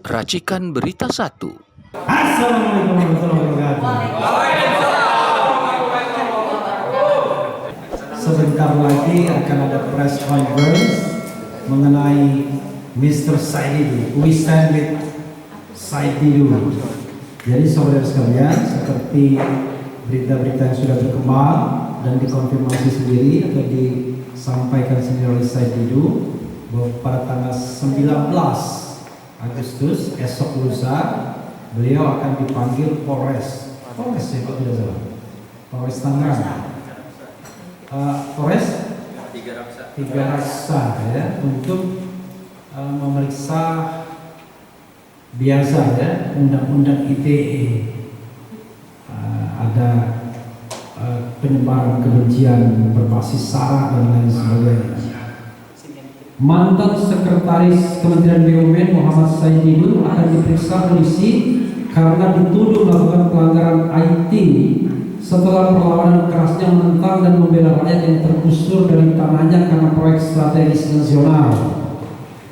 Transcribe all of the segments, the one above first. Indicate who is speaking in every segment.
Speaker 1: Racikan Berita 1.
Speaker 2: Assalamualaikum warahmatullahi wabarakatuh. Sebentar lagi akan ada press conference mengenai Mr. Saididu. We stand with Saididu. Jadi saudara sekalian, seperti berita-berita yang sudah berkembang dan dikonfirmasi sendiri atau disampaikan sendiri oleh Saididu bahwa pada tanggal 19 Agustus esok lusa beliau akan dipanggil Polres ya Pak, tidak salah, Polres Tangerang, Polres Tiga Raksa ya, untuk memeriksa biasa ya, undang-undang ITE, ada penyebaran kebencian berbasis sara dan lain sebagainya. Mantan Sekretaris Kementerian BUMN Muhammad Saididu akan diperiksa polisi karena dituduh melakukan pelanggaran IT setelah perlawanan kerasnya menentang dan membela rakyat yang tergusur dari tanahnya karena proyek strategis nasional.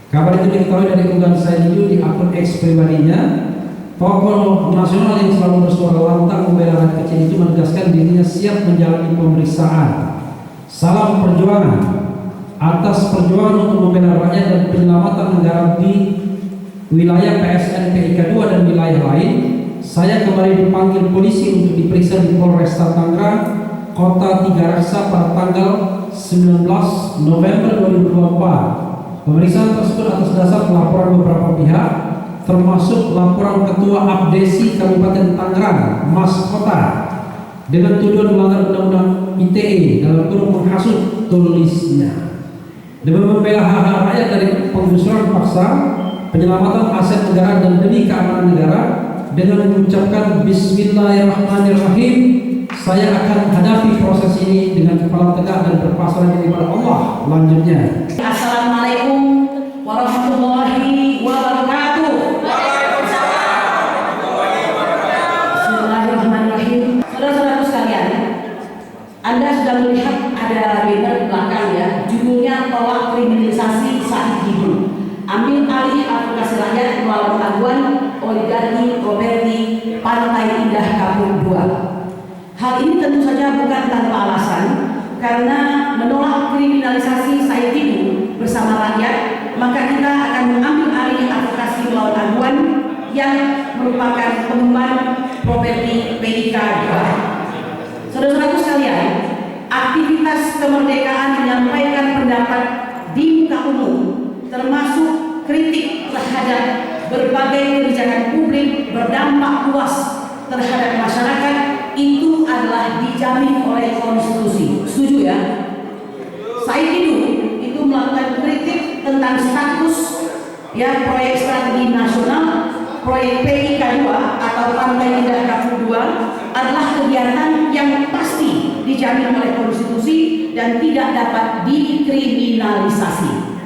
Speaker 2: Kabar itu diketahui dari unggahan Saididu di akun X pribadinya. Tokoh nasional yang selalu bersuara lantang membela rakyat kecil itu menegaskan dirinya siap menjalani pemeriksaan. Salam perjuangan. Atas perjuangan untuk membela rakyat dan penyelamatan negara di wilayah PSN PIK 2 dan wilayah lain, saya kembali dipanggil polisi untuk diperiksa di Polresta Tangerang, Kota Tiga Raksa pada tanggal 19 November 2024. Pemeriksaan tersebut atas dasar laporan beberapa pihak, termasuk laporan Ketua Abdesi Kabupaten Tangerang, Mas Kota, dengan tuduhan melanggar undang-undang ITE dalam kurung menghasut tulisnya. Demi membela hak-hak rakyat dari penggusuran paksa, penyelamatan aset negara dan demi keamanan negara, dengan mengucapkan Bismillahirrahmanirrahim, saya akan hadapi proses ini dengan kepala tegak dan berpasrah diri kepada Allah. Lanjutnya.
Speaker 3: Assalamualaikum warahmatullahi wabarakatuh. Bismillahirrahmanirrahim. Saudara-saudaraku sekalian, Anda sudah melihat ada banner di belakang ya, judulnya tolak kriminalisasi Saididu, ambil alih advokasi rakyat melawan aduan oligarki properti Pantai Indah Kapuk 2. Hal ini tentu saja bukan tanpa alasan, karena menolak kriminalisasi Saididu bersama rakyat, maka kita akan mengambil alih advokasi melawan aduan yang merupakan pengemban properti PIK 2. Saudara-saudaraku sekalian, aktivitas kemerdekaan menyampaikan pendapat di muka umum, termasuk kritik terhadap berbagai kebijakan publik berdampak luas terhadap masyarakat, itu adalah dijamin oleh konstitusi. Setuju ya? Saididu itu melakukan kritik tentang status ya proyek strategi nasional, proyek PIK 2 atau Pantai Indah Kapuk 2 adalah kegiatan yang pasti dijamin oleh konstitusi dan tidak dapat dikriminalisasi.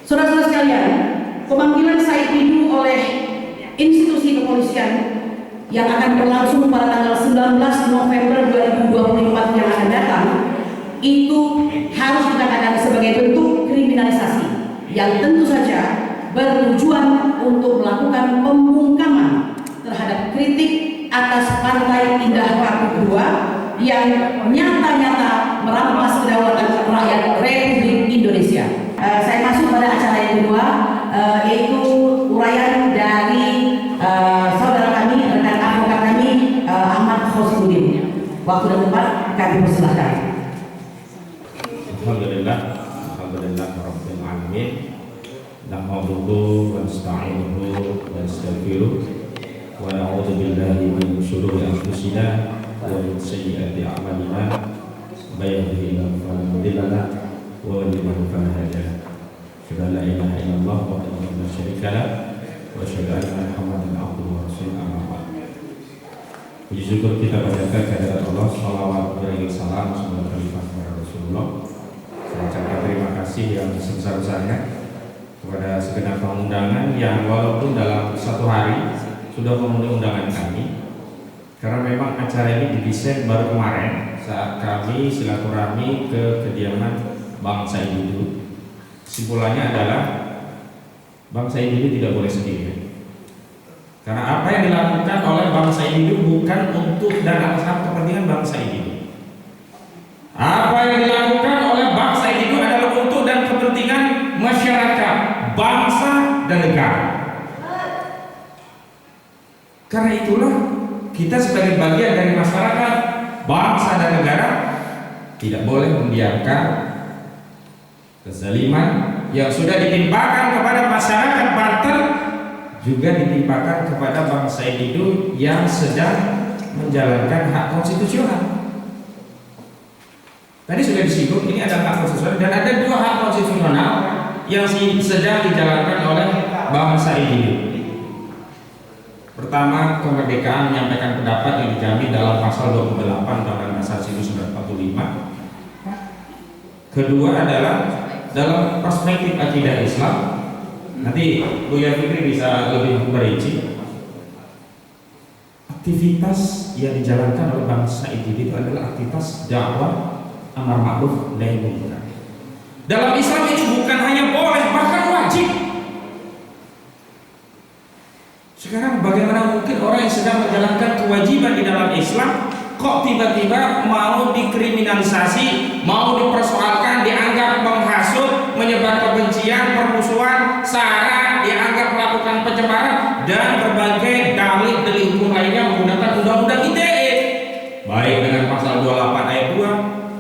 Speaker 3: Saudara-saudara sekalian, pemanggilan Saididu oleh institusi kepolisian yang akan berlangsung pada tanggal 19 November 2024 yang akan datang itu harus dikatakan sebagai bentuk kriminalisasi yang tentu saja bertujuan untuk melakukan pembungkaman terhadap kritik atas Pantai Indah Kapuk 2 yang nyata-nyata merampas kedaulatan rakyat Republik Indonesia. Saya masuk pada acara yang kedua, yaitu uraian dari saudara kami, rekan advokat kami, Ahmad Khosudin. Waktu dan tempat kami persilahkan.
Speaker 4: Alhamdulillah Rabbil Alamin. Nahmaduhu wa nasta'inuhu wa nastaghfiruh wa na'udzu billahi min shururi anfusina wa min sayyiati a'malina. May yahdihillahu fala mudilla lahu wa man yudlil fala hadiya lahu. Asyhadu an la ilaha illallah wahdahu la syarika lahu wa asyhadu anna Muhammadan abduhu wa rasuluhu amma ba'd. Puji syukur kita panjatkan kehadirat Allah, salawat dan salam semoga terlimpah kepada Rasulullah. Saya ucapkan terima kasih yang sebesar-besarnya kepada segenap undangan yang walaupun dalam satu hari sudah memenuhi undangan kami, karena memang acara ini didesain baru kemarin saat kami silaturahmi ke kediaman Bang Saididu. Kesimpulannya adalah bangsa ini tidak boleh sendiri. Karena apa yang dilakukan oleh bangsa ini bukan untuk dan atas kepentingan bangsa ini. Apa yang dilakukan oleh bangsa ini adalah untuk dan kepentingan masyarakat, bangsa dan negara. Karena itulah kita sebagai bagian dari masyarakat, bangsa dan negara tidak boleh membiarkan kezaliman yang sudah ditimpakan kepada masyarakat Banten juga ditimpakan kepada bangsa ini yang sedang menjalankan hak konstitusional. Tadi sudah disinggung, ini ada hak konstitusional dan ada dua hak konstitusional yang sedang dijalankan oleh bangsa ini. Pertama, kemerdekaan menyampaikan pendapat yang dijamin dalam pasal 28 Undang-Undang Dasar 1945. Kedua adalah dalam perspektif akidah Islam. Nanti Buya Fikri bisa lebih merinci. Aktivitas yang dijalankan oleh bangsa itu adalah aktivitas dakwah amar ma'ruf nahi munkar. Dalam Islam itu bukan hanya boleh, bahkan wajib. Sekarang bagaimana mungkin orang yang sedang menjalankan kewajiban di dalam Islam kok tiba-tiba mau dikriminalisasi, mau dipersoalkan, dianggap menghasut, menyebar kebencian, permusuhan, sara, dianggap melakukan pencemaran dan berbagai dalil hukum lainnya menggunakan undang-undang ITE, baik dengan pasal 28 ayat 2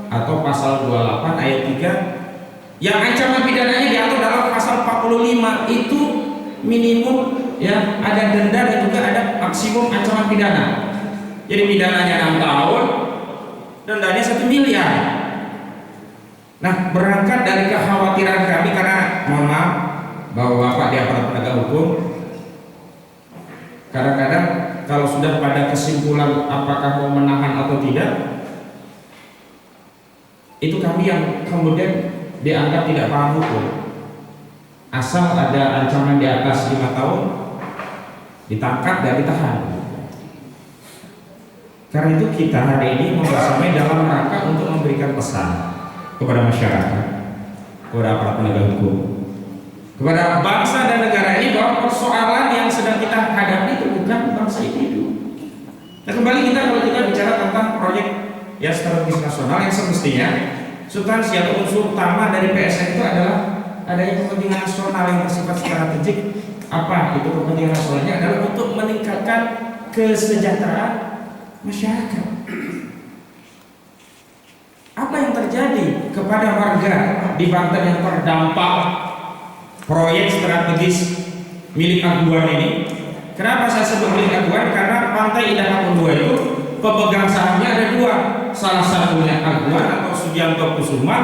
Speaker 4: atau pasal 28 ayat 3 yang ancaman pidananya diatur dalam pasal 45 itu minimum ya ada denda dan juga ada maksimum ancaman pidana. Jadi pidananya 6 tahun, dendanya 1 miliar. Nah, berangkat dari kekhawatiran kami karena mohon maaf bahwa Bapak di aparat penegak hukum kadang-kadang kalau sudah pada kesimpulan apakah mau menahan atau tidak, itu kami yang kemudian dianggap tidak paham hukum. Asal ada ancaman di atas 5 tahun ditangkap dan ditahan. Karena itu kita hari ini membersamai dalam rangka untuk memberikan pesan kepada masyarakat, kepada aparat penegak hukum, kepada bangsa dan negara ini bahwa persoalan yang sedang kita hadapi itu bukan bangsa itu. Nah, kembali kalau kita bicara tentang proyek ya strategis nasional yang semestinya substansi atau unsur utama dari PSN itu adalah adanya kepentingan nasional yang bersifat strategik. Apa itu kepentingan nasionalnya? Adalah untuk meningkatkan kesejahteraan masyarakat. Apa yang terjadi kepada warga di Banten yang terdampak proyek strategis milik Aguan ini? Kenapa saya sebut milik Aguan? Karena Pantai Indah Kapuk II itu pemegang sahamnya ada 2. Salah satunya Aguan atau Sugianto Kusuma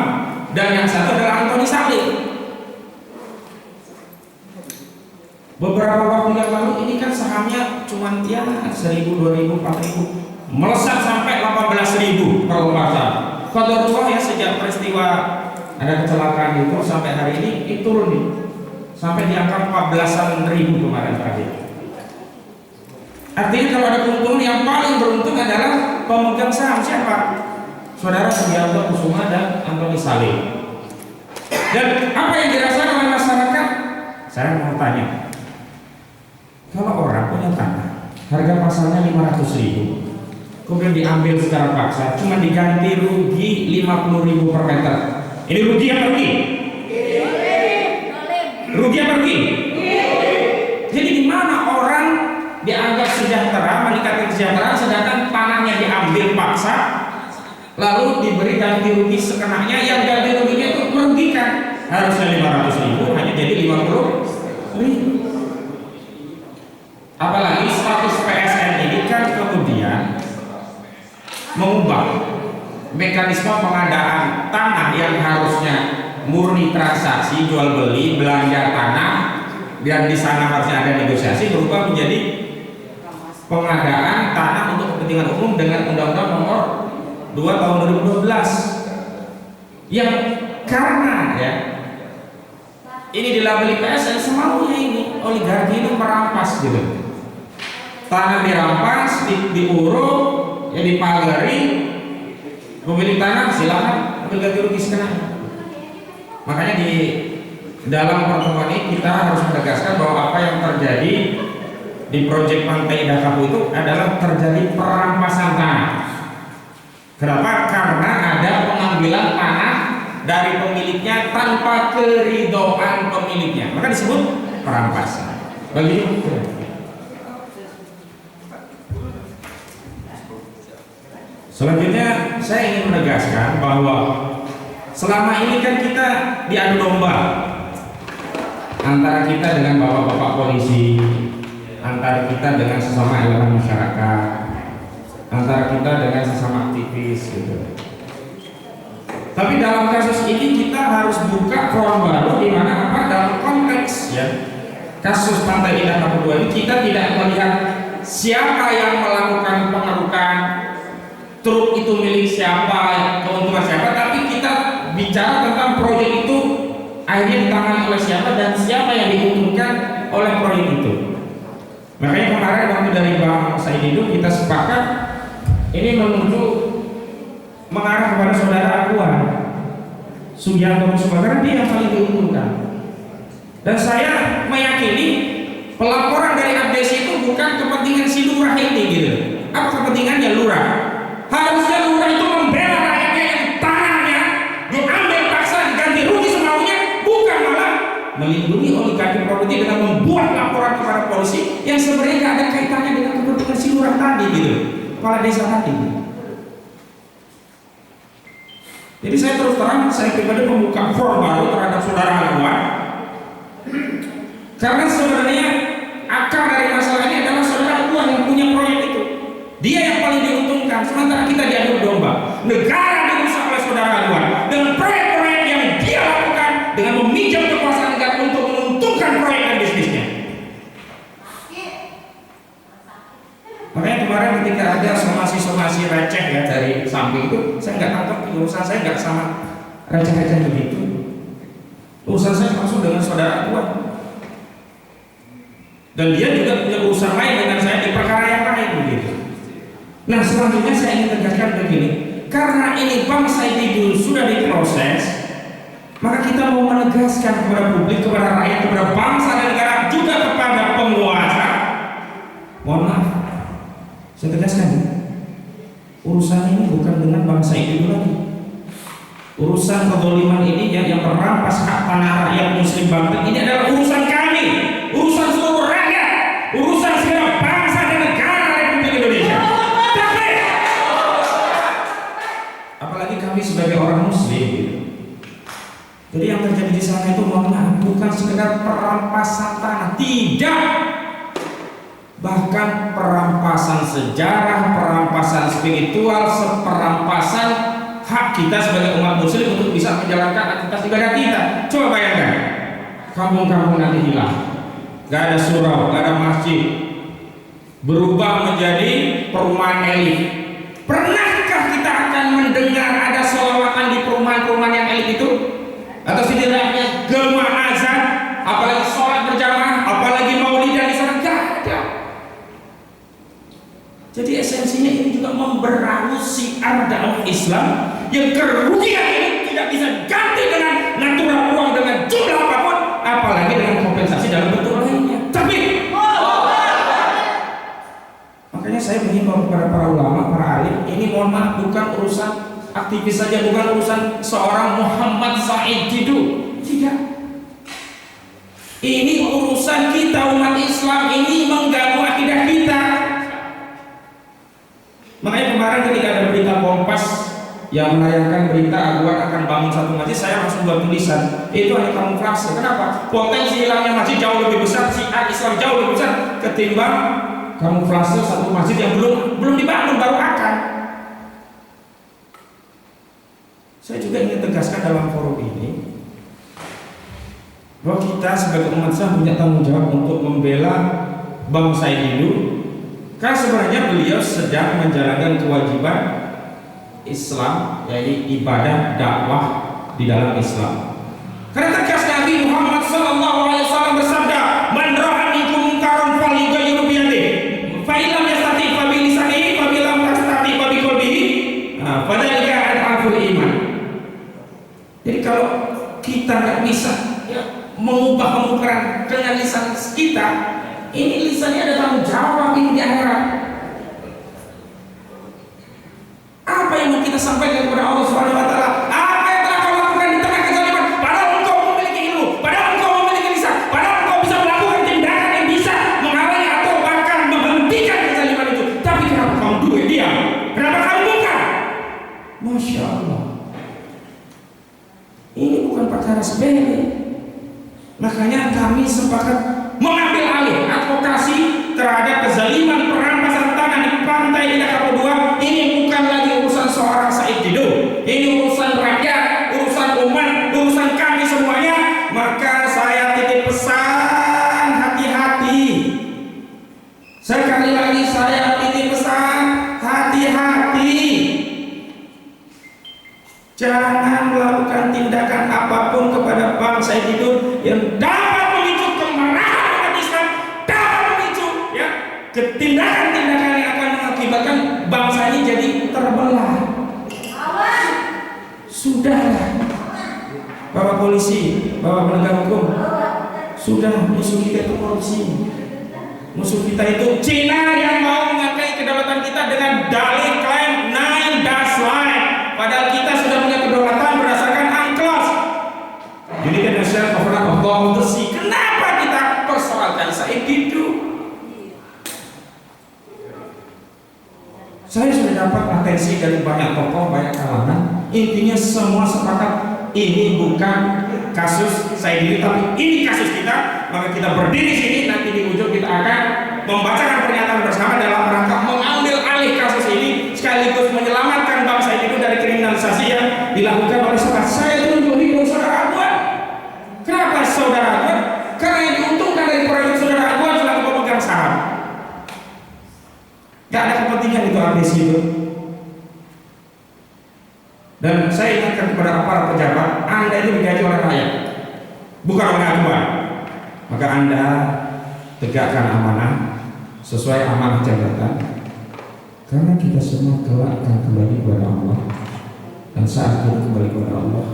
Speaker 4: dan yang satu adalah Antoni Salim. Beberapa waktu yang lalu ini kan sahamnya cuma ya 1.000, 2.000, 4.000 melesat sampai 18.000 kalau pasar. Qadarullah ya sejak peristiwa ada kecelakaan itu sampai hari ini turun nih sampai di angka 14.000 kemarin terakhir. Artinya kalau ada keuntungan yang paling beruntung adalah pemegang saham siapa? Saudara Sugianto Kusuma dan Antoni Salim. Dan apa yang dirasakan oleh masyarakat? Saya mau tanya, kalau orang punya tanah harga pasarnya 500.000 kemudian diambil secara paksa cuma diganti rugi 50.000 per meter, ini rugi apa rugi? Rugi apa rugi? Jadi di mana orang dianggap sejahtera, meningkatkan kesejahteraan sedangkan tanahnya diambil paksa lalu diberi ganti rugi sekenanya, yang ganti ruginya itu merugikan, harusnya 500.000 hanya jadi 50.000. Apalagi status PSN ini kan kemudian mengubah mekanisme pengadaan tanah yang harusnya murni transaksi jual beli belanja tanah dan di sana harusnya ada negosiasi, berubah menjadi pengadaan tanah untuk kepentingan umum dengan Undang-Undang Nomor 2 Tahun 2012 yang karena ya ini dilabeli PSN semaunya, ini oligarki ini merampas gitu. Tanah dirampas, diuruk, ya dipagari, pemilik tanah silakan ambil ganti rugi sekarang. Makanya di dalam pertemuan ini kita harus menegaskan bahwa apa yang terjadi di proyek Pantai Indah Kapuk itu adalah terjadi perampasan tanah. Kenapa? Karena ada pengambilan tanah dari pemiliknya tanpa keridhaan pemiliknya, maka disebut perampasan. Begitu. Selanjutnya saya ingin menegaskan bahwa selama ini kan kita diadu domba antara kita dengan bapak-bapak polisi, antara kita dengan sesama elemen masyarakat, antara kita dengan sesama aktivis gitu. Tapi dalam kasus ini kita harus buka front baru, di mana apa, dalam konteks ya kasus Pantai Indah Kapuk 2 ini kita tidak melihat siapa yang melakukan pengerukan, truk itu milik siapa, keuntungan siapa, tapi kita bicara tentang proyek itu akhirnya ditangani oleh siapa dan siapa yang diuntungkan oleh proyek itu. Makanya kemarin waktu dari Bang Said itu kita sepakat ini menuju mengarah kepada saudara Akuan Sugianto Kusuma, dia yang paling diuntungkan. Dan saya meyakini pelaporan dari abdesi itu bukan kepentingan si lurah ini gitu. Apa kepentingannya lurah? Harusnya lurah itu membela rakyatnya yang tanahnya diambil paksa, diganti rugi semaunya, bukan malah melindungi oligarki properti dengan membuat laporan kepada polisi yang sebenarnya tidak ada kaitannya dengan kepentingan si lurah tadi gitu, kepala desa tadi. Jadi saya terus terang, saya pribadi membuka forum baru terhadap saudara Akuan, karena sebenarnya akar dari masalah ini adalah saudara Akuan yang punya proyek itu. Dia yang paling diuntungkan, sementara kita diadu domba. Negara dirusak oleh saudara Akuan dengan proyek-proyek yang dia lakukan dengan meminjam kekuasaan negara untuk menguntungkan proyek dan bisnisnya. Makanya kemarin ketika ada somasi-somasi receh ya dari samping itu, saya nggak tangkap, urusan saya nggak sama receh-receh begitu. Urusan saya langsung dengan saudara Akuan. Dan dia juga punya urusan lain dengan saya di perkara yang lain begitu. Nah, selanjutnya saya ingin tegaskan begini, karena ini Bang Said Didu sudah diproses, maka kita mau menegaskan kepada publik, kepada rakyat, kepada bangsa dan negara, juga kepada penguasa. Mohon maaf, saya tegaskan, urusan ini bukan dengan Bang Said Didu lagi. Urusan kezaliman ini yang merampas hak tanah rakyat Muslim Banten ini adalah urusan kami, urusan seluruh rakyat, urusan segala bangsa dan negara Republik Indonesia. Tapi apalagi kami sebagai orang Muslim. Jadi yang terjadi di sana itu bukan sekedar perampasan tanah, tidak. Bahkan perampasan sejarah, perampasan spiritual, perampasan hak kita sebagai umat muslim untuk bisa menjalankan aktivitas ibadah kita. Coba bayangkan, kampung-kampung nanti hilang, gak ada surau, gak ada masjid, berubah menjadi perumahan elit. Pernahkah kita akan mendengar ada sholawatan di perumahan-perumahan yang elit itu? Atau setidaknya gemah azan, apalagi sholat berjamaah, apalagi maulidan di sana? Gak ada. Jadi esensinya ini juga memberangus syiar dakwah Islam yang kerugian ini tidak bisa ganti dengan natural uang dengan jumlah apapun, apalagi dengan kompensasi dalam bentuk lainnya. Tapi makanya saya menghimbau kepada para ulama, para alim, ini mohon maaf bukan urusan aktivis saja, bukan urusan seorang Muhammad Said Didu, tidak. Ini urusan kita umat Islam, ini mengganggu akidah kita. Makanya kemarin ketika ada berita Kompas yang menayangkan berita Akuan akan bangun satu masjid, saya langsung buat tulisan, itu hanya kamuflase. Kenapa? Potensi hilangnya masjid jauh lebih besar, syiar Islam jauh lebih besar ketimbang kamuflase satu masjid yang belum dibangun, baru akan. Saya juga ingin tegaskan dalam forum ini bahwa kita sebagai umat Islam punya tanggung jawab untuk membela Bang Said Didu. Karena sebenarnya beliau sedang menjalankan kewajiban Islam, yaitu ibadah dakwah di dalam Islam. Karena tegas Nabi Muhammad SAW bersabda, "Man ra'a minkum munkaran falyughayyirhu bi yadihi, fa in lam yastati' fa bi lisanihi, fa in lam yastati' fa bi qalbihi, fa dzalika ad'aful iman." Jadi kalau kita nggak bisa kita ini lisannya ada tanggung jawab ini di akhirat. Apa yang mau kita sampaikan kepada Allah Subhanahu wa taala? Apa yang telah kau lakukan di tengah kezaliman? Padahal engkau memiliki ilmu, padahal engkau memiliki lisan, padahal engkau bisa melakukan tindakan yang bisa menghalangi atau bahkan menghentikan kezaliman itu. Tapi kenapa kamu diam? Kenapa kamu buka? Masya Allah. Ini bukan perkara sepele. Makanya kami sepakat mengambil alih advokasi terhadap kezaliman perampasan tanah di pantai Indah Kapau 2. Ini bukan lagi urusan seorang Said Didu, ini urusan rakyat, urusan umat, urusan kami semuanya. Maka saya titip pesan, hati-hati. Sekali lagi saya titip pesan, hati-hati. Jangan melakukan tindakan apapun kepada Bang Said Didu yang dapat memicu kemarahan umat Islam, dapat memicu ya tindakan-tindakan yang akan mengakibatkan bangsa ini jadi terbelah. Sudahlah, Bapak polisi, Bapak penegak hukum, sudah. Musuh kita itu korupsi. Musuh kita itu Cina yang mau mengakai kedaulatan kita dengan dalih klaim 9 dash line. Padahal kita sudah punya kedaulatan berdasarkan UNCLOS, United Nations Covenant of Law of the Sea. Kenapa kita persoalkan Said Didu? Saya sudah dapat atensi dari banyak tokoh, banyak kalangan. Intinya semua sepakat ini bukan kasus Said Didu, tapi ini kasus kita. Maka kita berdiri sini, nanti di ujung kita akan membacakan pernyataan bersama dalam rangka mengambil alih kasus ini sekaligus menyelamatkan bangsa itu dari kriminalisasi yang dilakukan oleh saudara. Saya tunjuk hidup saudara Aguan. Kenapa saudara Aguan? Karena yang diuntungkan dari proyek saudara Aguan selaku pemegang saham. Gak ada kepentingan itu ambisi itu. Dan saya ingatkan kepada para pejabat, Anda itu digaji oleh rakyat, bukan oleh Aguan. Maka Anda tegakkan amanah sesuai amanah jabatan, karena kita semua kelak akan kembali kepada Allah, dan saat itu kembali kepada Allah.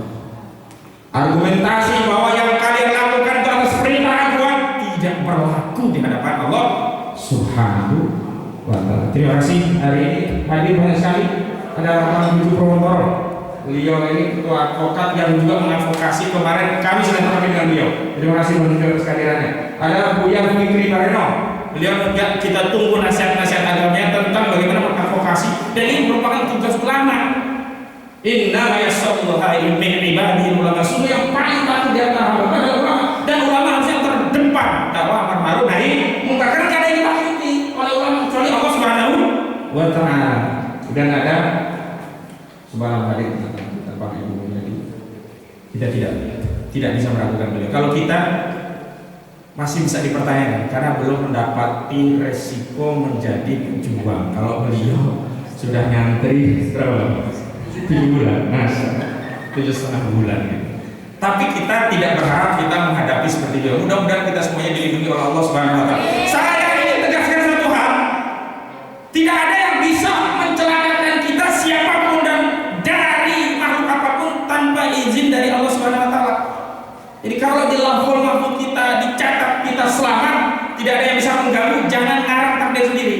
Speaker 4: Argumentasi bahwa yang kalian lakukan itu atas perintah Aguan tidak berlaku di hadapan Allah Subhanahu wa ta'ala. Terima kasih. Hari ini hadir banyak sekali. Ada Bapak Ibu Promotor. Beliau ini ketua advokat yang juga mengadvokasi. Kemarin kami sudah bertemu dengan beliau. Terima kasih menunjukkan kehadirannya. Ada Buya Fikri Bareno. Beliau juga kita tunggu nasihat-nasihat agamanya tentang bagaimana mengadvokasi, dan ini merupakan tugas ulama. Inna yasallallahu min ibadihi ulama. Semua yang paling takut di antara hamba adalah ulama, dan ulama harus yang terdepan dakwah amar ma'ruf nahi munkar. Karena tidak ada yang ditakuti oleh ulama kecuali Allah Subhanahu wa ta'ala. Dan ada subhanallah hadir tanpa ibu jadi kita tidak bisa meragukan beliau. Kalau kita masih bisa dipertanyakan karena belum mendapati resiko menjadi pejuang. Kalau beliau sudah nyantri berapa? 7 bulan, 7,5 bulan ya. Tapi kita tidak berharap kita menghadapi seperti beliau. Mudah-mudahan kita semuanya dilindungi oleh Allah Subhanahu wa ta'ala. Saya ingin tegaskan satu hal. Tidak ada yang bisa mencelakakan kita siapapun dan dari makhluk apapun tanpa izin dari Allah Subhanahu wa ta'ala. Jadi kalau di lahul mahfuz kita dicatat kita selamat, tidak ada yang bisa mengganggu. Jangan ngarang takdir sendiri.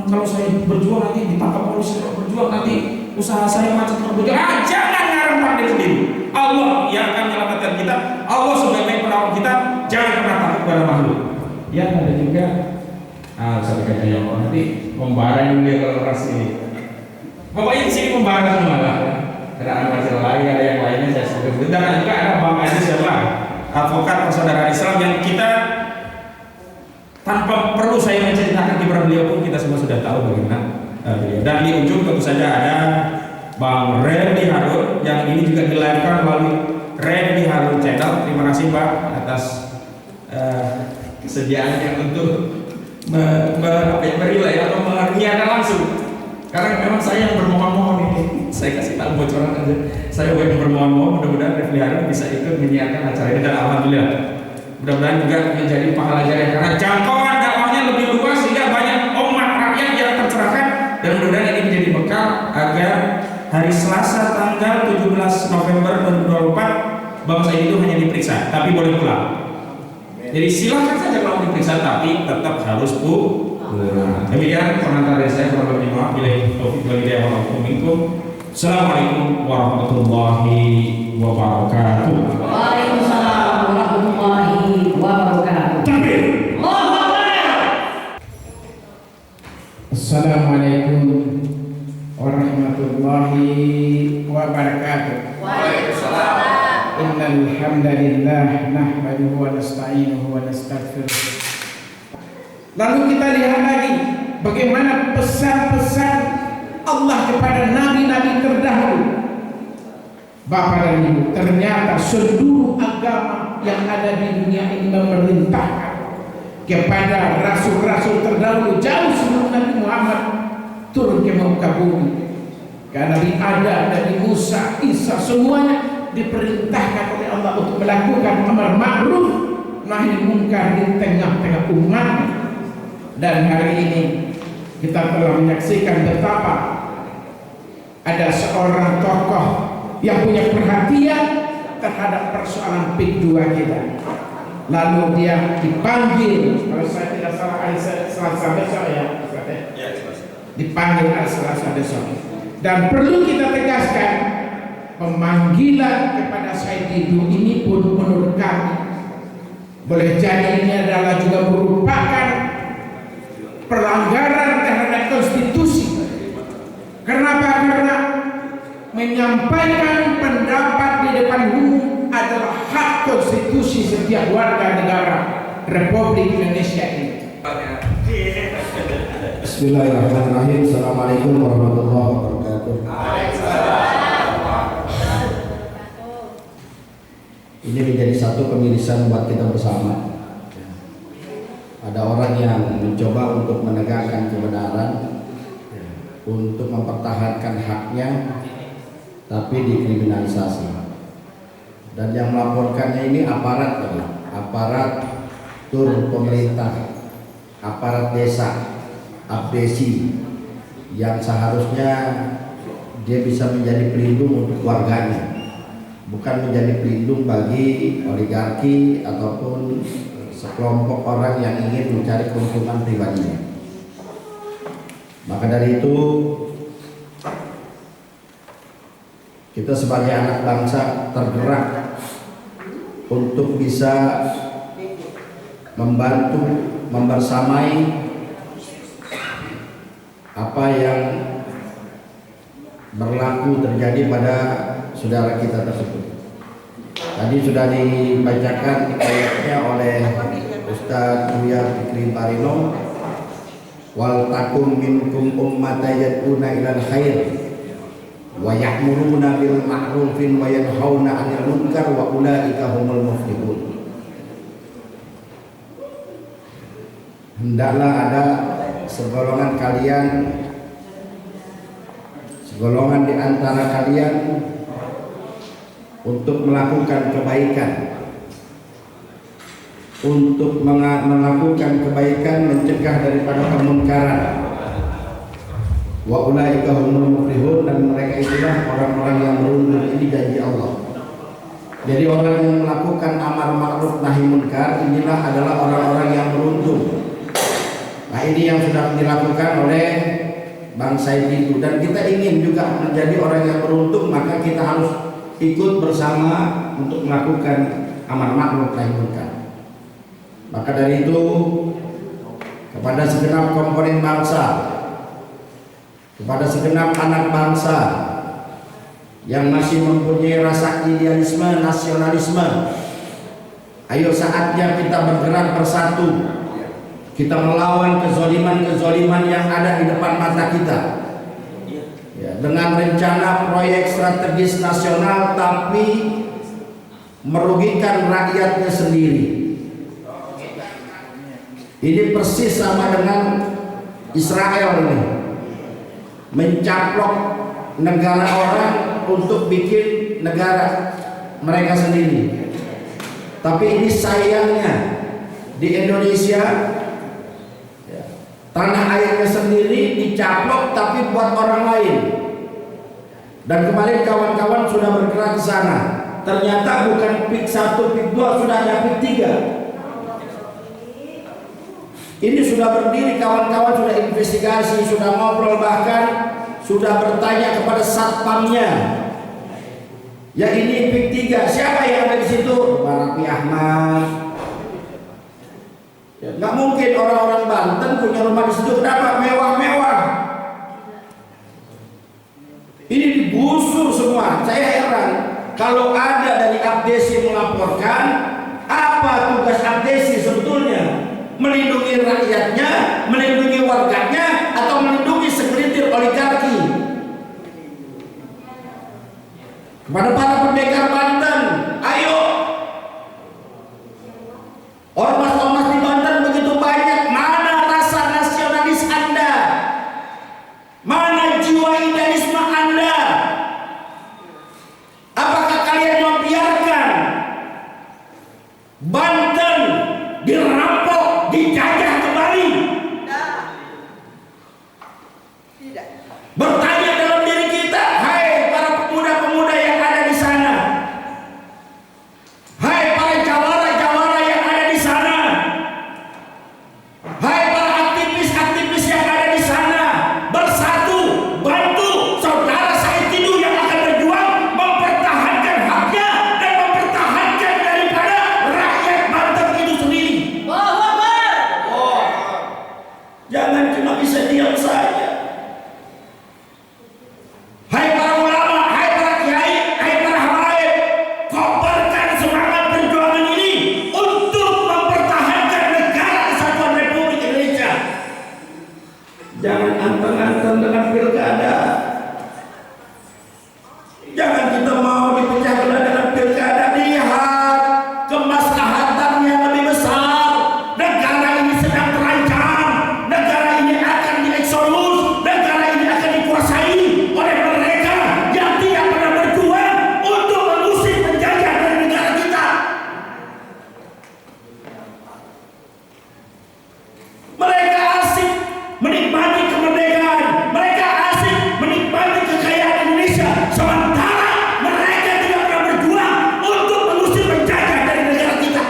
Speaker 4: Kalau saya berjuang nanti ditangkap polisi, kalau berjuang nanti usaha saya macet berjuang. Jangan ngarang takdir sendiri. Allah yang akan menyelamatkan kita. Allah sebagai penolong kita. Jangan pernah takut pada makhluk. Ya ada juga. Saya kata ya Allah nanti membara yang dia kalau ini. Pokoknya di sini membara semua lah. Ada anak lain, ada yang lainnya saya sebut. Dan juga ada Bang Aziz siapa? Advokat persaudaraan Islam yang kita tanpa perlu saya menceritakan kiprah beliau pun kita semua sudah tahu bagaimana beliau. Dan di ujung tentu saja ada Bang Randy Harun yang ini juga dilahirkan melalui Randy Harun Channel. Terima kasih Pak atas kesediaannya untuk merilai atau menyiarkan langsung. Karena memang saya yang bermohon-mohon ini, saya kasih tahu bocoran aja. Saya yang bermohon-mohon, mudah-mudahan Refli Harun bisa ikut menyiarkan acara ini, dan alhamdulillah. Mudah-mudahan juga menjadi pahala jariah karena jangkauan dakwahnya lebih luas sehingga banyak umat rakyat yang tercerahkan, dan mudah-mudahan ini menjadi bekal agar hari Selasa tanggal 17 November 2024 Bang Said itu hanya diperiksa, tapi boleh pulang. Jadi silakan saja kalau diperiksa, tapi tetap harus pulang. Demikian pengantar dari saya, kurang lebih maaf. Assalamualaikum warahmatullahi wabarakatuh.
Speaker 3: Waalaikumsalam warahmatullahi wabarakatuh. Allahu Akbar.
Speaker 5: Assalamualaikum warahmatullahi wabarakatuh.
Speaker 3: Waalaikumsalam.
Speaker 5: Innal hamdalillah nahmaduhu wa nasta'inuhu wa nastaghfiruh. Lalu kita lihat lagi bagaimana pesan-pesan Allah kepada nabi-nabi terdahulu. Bapak dan Ibu, ternyata seluruh agama yang ada di dunia ini memerintahkan kepada rasul-rasul terdahulu jauh sebelum Nabi Muhammad turun ke muka bumi. Karena Nabi Adam, Nabi Musa, Isa, semuanya diperintahkan oleh Allah untuk melakukan amar ma'ruf nahi munkar di tengah-tengah umat. Dan hari ini kita telah menyaksikan betapa ada seorang tokoh yang punya perhatian terhadap persoalan PIK 2 kita. Lalu dia dipanggil, kalau saya tidak salah hari Selasa besok ya, dipanggil hari Selasa besok. Dan perlu kita tegaskan, pemanggilan kepada Said Didu ini pun menurut kami boleh jadi ini adalah juga merupakan pelanggaran terhadap konstitusi. Kenapa? Karena menyampaikan pendapat di depan umum adalah hak konstitusi setiap warga negara Republik Indonesia ini.
Speaker 6: Bismillahirrahmanirrahim. Assalamualaikum warahmatullahi wabarakatuh. Ini menjadi satu kemirisan buat kita bersama. Ada orang yang mencoba untuk menegakkan kebenaran, untuk mempertahankan haknya, tapi dikriminalisasi. Dan yang melaporkannya ini aparat, aparatur pemerintah, aparat desa, abdesi, yang seharusnya dia bisa menjadi pelindung untuk warganya, bukan menjadi pelindung bagi oligarki ataupun sekelompok orang yang ingin mencari keuntungan pribadinya. Maka dari itu kita sebagai anak bangsa tergerak untuk bisa membantu membersamai apa yang berlaku terjadi pada saudara kita tersebut. Tadi sudah dibacakan ayatnya oleh Ustaz Buya Fikri Parino, wal takum minkum ummatan yad'una ilal khair wa ya'muruna bil ma'rufin wa yanhauna 'anil munkar wa ulaika humul muflihun. Hendaklah ada segolongan di antara kalian untuk melakukan kebaikan, mencegah daripada kemunkaran. Wa ulaika humul muflihun, dan mereka itulah orang-orang yang beruntung. Ini janji Allah. Jadi orang yang melakukan amar ma'ruf nahi munkar inilah adalah orang-orang yang beruntung. Nah, ini yang sudah dilakukan oleh Bang Said itu, dan kita ingin juga menjadi orang yang beruntung, maka kita harus ikut bersama untuk melakukan amar ma'ruf nahi munkar. Maka dari itu kepada segenap komponen bangsa, kepada segenap anak bangsa yang masih mempunyai rasa idealisme, nasionalisme, ayo saatnya kita bergerak bersatu. Kita melawan kezoliman-kezoliman yang ada di depan mata kita, ya, dengan rencana proyek strategis nasional tapi merugikan rakyatnya sendiri. Ini persis sama dengan Israel ini, mencaplok negara orang untuk bikin negara mereka sendiri. Tapi ini sayangnya di Indonesia, tanah airnya sendiri dicaplok tapi buat orang lain. Dan kemarin kawan-kawan sudah bergerak ke sana. Ternyata bukan PIK 1, PIK 2, sudah ada PIK 3. Ini sudah berdiri, kawan-kawan sudah investigasi, sudah ngobrol, bahkan sudah bertanya kepada satpamnya. Ya ini PIK 3, siapa yang ada di situ? Raffi Ahmad. Ya, nggak mungkin orang-orang Banten punya rumah di situ. Kenapa? Mewah-mewah. Ini digusur semua. Saya heran kalau ada dari Abdesi melaporkan, apa tugas Abdesi sebetulnya? Melindungi rakyatnya, melindungi warganya, atau melindungi segelintir oligarki? Kepada para pendekar Banten, ayo, ormas-ormas di Banten begitu banyak, mana rasa nasionalis Anda? Mana jiwa idealisme Anda? Apakah kalian membiarkan Banten dirampok, dijajah kembali? Tidak. Bertanya dalam diri kita, hai para pemuda-pemuda yang ada di sana, hai para jawara-jawara yang ada di sana, hai para aktivis-aktivis yang ada di sana, bersatu, bantu saudara Said Tidu yang akan berjuang mempertahankan haknya dan mempertahankan daripada rakyat Banten itu sendiri. Jangan cuma bisa diam saja. Hai para ulama, hai para kiai, hai para habaib, kobarkan semangat perjuangan ini untuk mempertahankan negara kesatuan Republik Indonesia. Jangan anteng-anteng dengan pilkada. Jangan kita mau dipecah belah dengan pilkada. Lihat kemaslahatan yang lebih besar. Negara ini sedang terancam. Negara ini akan dieksodus. Negara ini akan dikuasai oleh mereka yang tidak pernah berjuang untuk mengusir penjajah dari negara kita. Mereka asik menikmati kemerdekaan, mereka asik menikmati kekayaan Indonesia, sementara mereka tidak pernah berjuang untuk mengusir penjajah dari negara kita.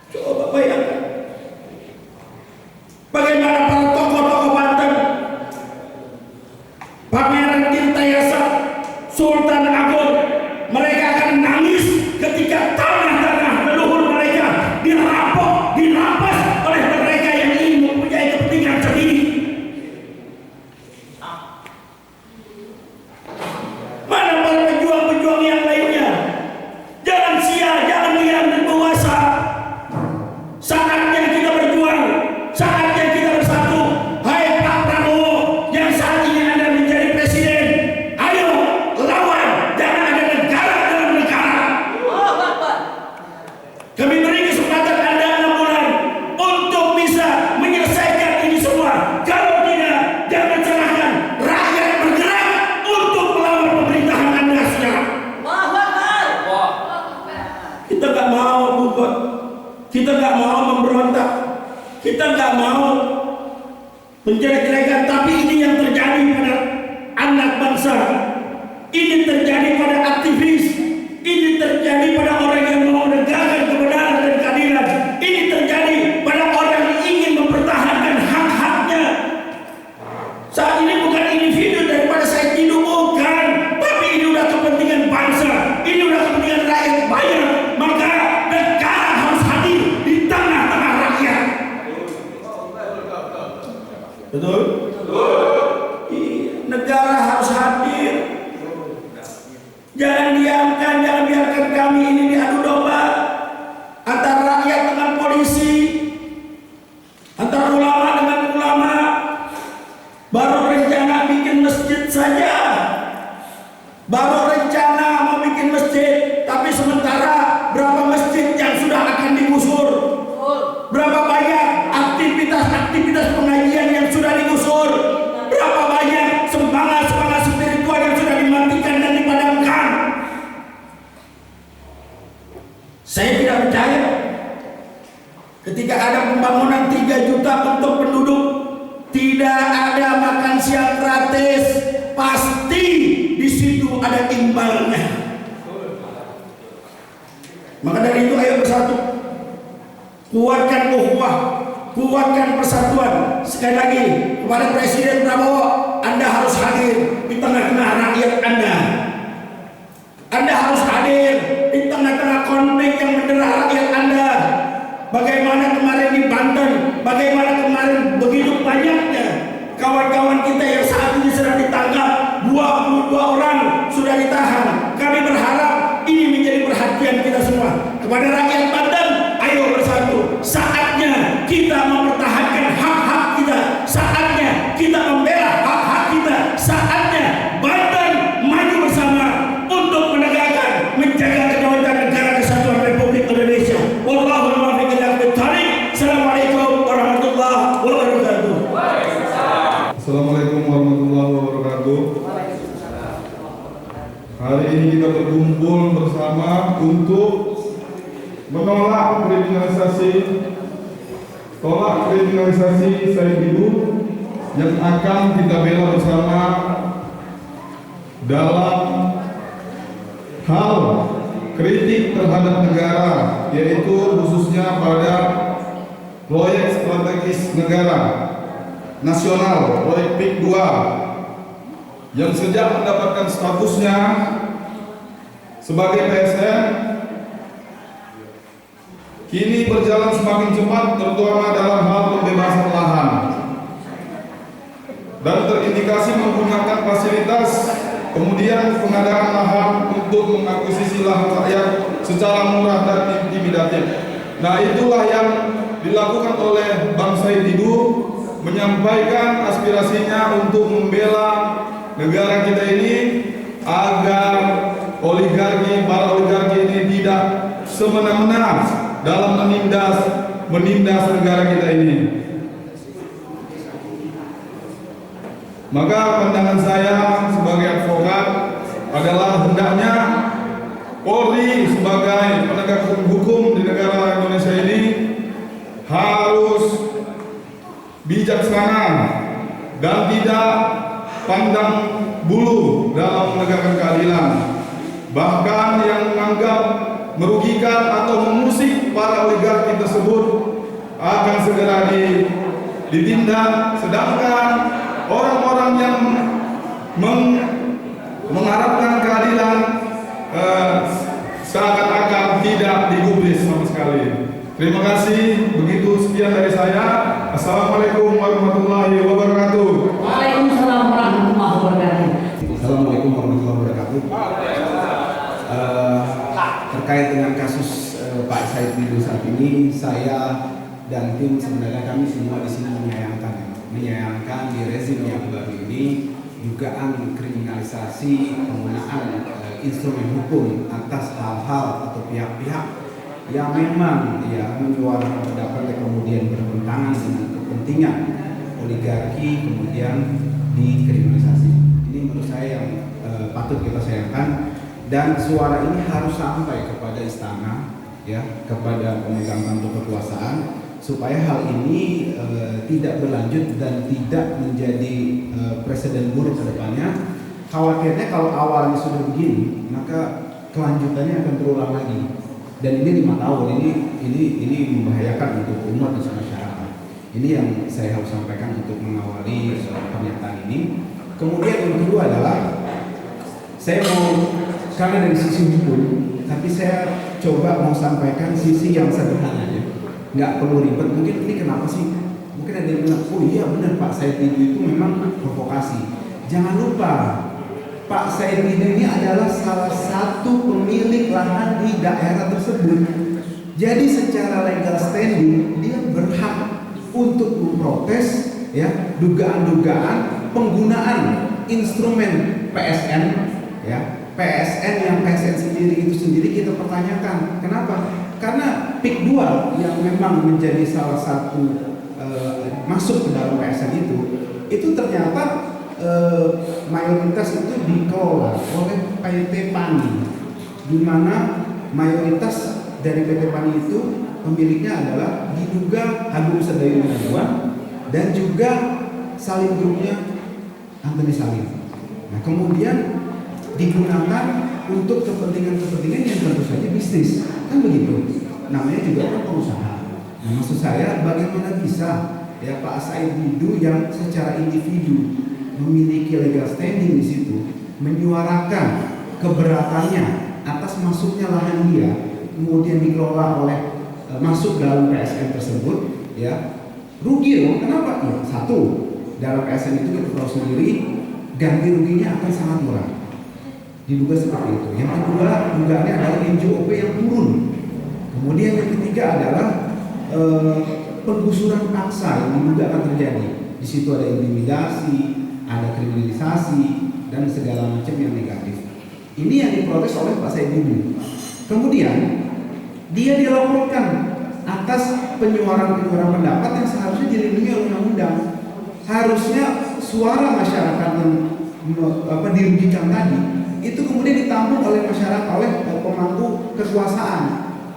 Speaker 6: Coba bayangkan bagaimana para tokoh-tokoh Banten, Pangeran Tirtayasa, Sultan Agung, mereka akan nangis ketika tanah-tanah leluhur mereka dirampok, dirampas oleh mereka yang ingin mempunyai kepentingan sendiri. Mana para pejuang-pejuang yang lainnya? Jangan sia, jangan diam dan berkuasa. Saatnya kita berjuang, saatnya kita bersatu. Hai Pak Prabowo yang saat ini Anda menjadi presiden, ayo lawan, jangan ada negara dalam negara. Kami beri kesempatan Anda 6 bulan untuk bisa menyelesaikan ini semua. Kalau tidak, jangan serahkan. Rakyat bergerak untuk melawan pemerintahan Anda sekarang. Kita nggak mau bugot, kita nggak mau memberontak, kita nggak mau menjelek-jelekan. Tapi ini yang terjadi pada anak bangsa, ini terjadi pada aktivis, ini terjadi pada orang yang mau menegakkan kebenaran dan keadilan, ini terjadi pada orang yang ingin mempertahankan hak-haknya. Saat ini bukan individu daripada Said Tidu, bukan, tapi ini udah kepentingan bangsa, ini udah kepentingan rakyat banyak. Maka negara harus hadir di tengah-tengah rakyat. Betul? Negara harus hadir. Jangan diamkan, jangan biarkan kami ini diadu domba antara rakyat dengan polisi, antara ulama dengan ulama. Baru rencana bikin masjid saja, baru rencana mau bikin masjid, tapi sementara berapa masjid yang sudah akan digusur, berapa banyak aktivitas pengajian yang sudah digusur, berapa banyak semangat spiritual yang sudah dimatikan dan dipadamkan. Saya tidak percaya ketika ada pembangunan 3 juta untuk penduduk, tidak ada makan siang gratis, pasti di situ ada imbalnya. Maka dari itu ayo bersatu. kuatkan ukhuwah, kuatkan persatuan. Sekali lagi kepada Presiden Prabowo, Anda harus hadir di tengah-tengah rakyat Anda. Anda harus hadir di tengah-tengah konflik yang mendera rakyat Anda. Bagaimana kemarin di Banten, bagaimana kemarin begitu banyaknya kawan-kawan kita yang saat ini sedang ditangkap, 22 orang sudah ditahan. Kami berharap ini menjadi perhatian kita semua. Kepada rakyat Banten, ayo bersatu. Saatnya kita mempertahankan hak-hak kita. Saatnya kita membela hak-hak kita. Saatnya Banten maju bersama untuk menegakkan, menjaga kedaulatan negara kesatuan Republik Indonesia. Wallahul muwaffiq ila aqwamit thoriq. Assalamualaikum warahmatullahi wabarakatuh.
Speaker 7: Assalamualaikum warahmatullahi wabarakatuh. Hari ini kita berkumpul bersama untuk menolak kriminalisasi Said Didu yang akan kita bela bersama dalam hal kritik terhadap negara, yaitu khususnya pada proyek strategis negara nasional, proyek PIK 2 yang sejak mendapatkan statusnya sebagai PSN kini berjalan semakin cepat, terutama dalam hal pembebasan lahan, dan terindikasi menggunakan fasilitas, kemudian pengadaan lahan untuk mengakuisisi lahan rakyat secara murah dan intimidatif. Nah, itulah yang dilakukan oleh Bang Said Didu, menyampaikan aspirasinya untuk membela negara kita ini agar para oligarki ini tidak semena-mena dalam menindas negara kita ini. Maka pandangan saya sebagai advokat adalah hendaknya Polri sebagai penegak hukum di negara Indonesia ini harus bijaksana dan tidak pandang bulu dalam menegakkan keadilan. Bahkan yang menganggap merugikan atau mengusik para oligarki tersebut akan segera ditindak, sedangkan orang-orang yang mengharapkan keadilan seakan-akan tidak digubris sama sekali. Terima kasih. Begitu, sekian dari saya. Assalamualaikum warahmatullahi wabarakatuh.
Speaker 3: Waalaikumsalam warahmatullahi wabarakatuh.
Speaker 2: Assalamualaikum warahmatullahi wabarakatuh. Terkait dengan kasus Pak Said Didu saat ini, saya dan tim sebenarnya kami semua di sini menyayangkan di rezim yang baru ini dugaan kriminalisasi penggunaan instrumen hukum atas hal-hal atau pihak-pihak yang memang menyuarakan pendapat yang kemudian bertentangan dengan kepentingan oligarki kemudian dikriminalisasi. Ini menurut saya yang patut kita sayangkan, dan suara ini harus sampai kepada istana, kepada pemegang tampuk kekuasaan, supaya hal ini tidak berlanjut dan tidak menjadi presiden buruk ke depannya. Khawatirnya kalau awalnya sudah begini, maka kelanjutannya akan terulang lagi. Dan ini 5 tahun, ini membahayakan untuk umat dan masyarakat. Ini yang saya harus sampaikan untuk mengawali pernyataan ini. Kemudian yang kedua adalah saya mau, karena dari sisi hukum, tapi saya coba mau sampaikan sisi yang sederhana aja. Nggak perlu ribet. Mungkin ini kenapa sih? Mungkin ada yang bilang, oh iya benar Pak Said Didu itu memang provokasi. Jangan lupa, Pak Said Didu ini adalah salah satu pemilik lahan di daerah tersebut. Jadi secara legal standing dia berhak untuk memprotes dugaan-dugaan penggunaan instrumen PSN, PSN yang PSN sendiri kita pertanyakan. Kenapa? Karena PIK 2 yang memang menjadi salah satu masuk ke dalam PSN itu ternyata mayoritas itu dikelola oleh PT PANI, di mana mayoritas dari PT PANI itu pemiliknya adalah diduga Agung Sedayu Gunawan dan juga Salim Grupnya Antoni Salim. Nah, kemudian digunakan untuk kepentingan yang tentu saja bisnis, kan begitu. Namanya juga pengusaha.
Speaker 6: Nah, maksud saya bagaimana bisa ya Pak Said Didu yang secara individu memiliki legal standing di situ menyuarakan keberatannya atas masuknya lahan dia kemudian dikelola oleh masuk dalam PSN tersebut, ya rugi loh. Kenapa? Ya, satu, dalam PSN itu kita tahu sendiri ganti ruginya akan sangat murah. Diduga seperti itu. Yang kedua, dugaannya adalah NJOP yang turun. Kemudian yang ketiga adalah penggusuran paksa yang diduga akan terjadi. Di situ ada intimidasi, ada kriminalisasi, dan segala macam yang negatif. Ini yang diprotes oleh Pak Said Didu. Kemudian dia dilaporkan atas penyuaran-penyuaran pendapat yang seharusnya dilindungi oleh undang-undang. Harusnya suara masyarakat yang dirugikan tadi itu kemudian ditampung oleh masyarakat, oleh pemangku kekuasaan,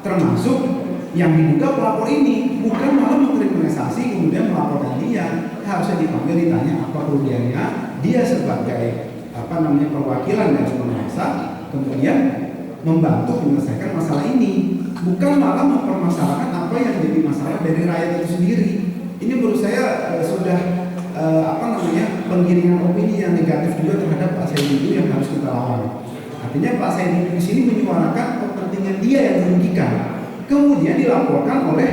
Speaker 6: termasuk yang diduga pelapor ini, bukan malah mengkriminalisasi kemudian melaporkan dia. Harusnya dipanggil, ditanya apa kerugiannya, dia sebagai perwakilan dari penguasa kemudian membantu menyelesaikan masalah ini, bukan malah mempermasalahkan apa yang jadi masalah dari rakyat itu sendiri. Ini menurut saya sudah penggiringan opini yang negatif juga terhadap Pak Said Didu yang harus kita lawan. Artinya Pak Said Didu di sini menyuarakan kepentingan dia yang dirugikan, kemudian dilaporkan oleh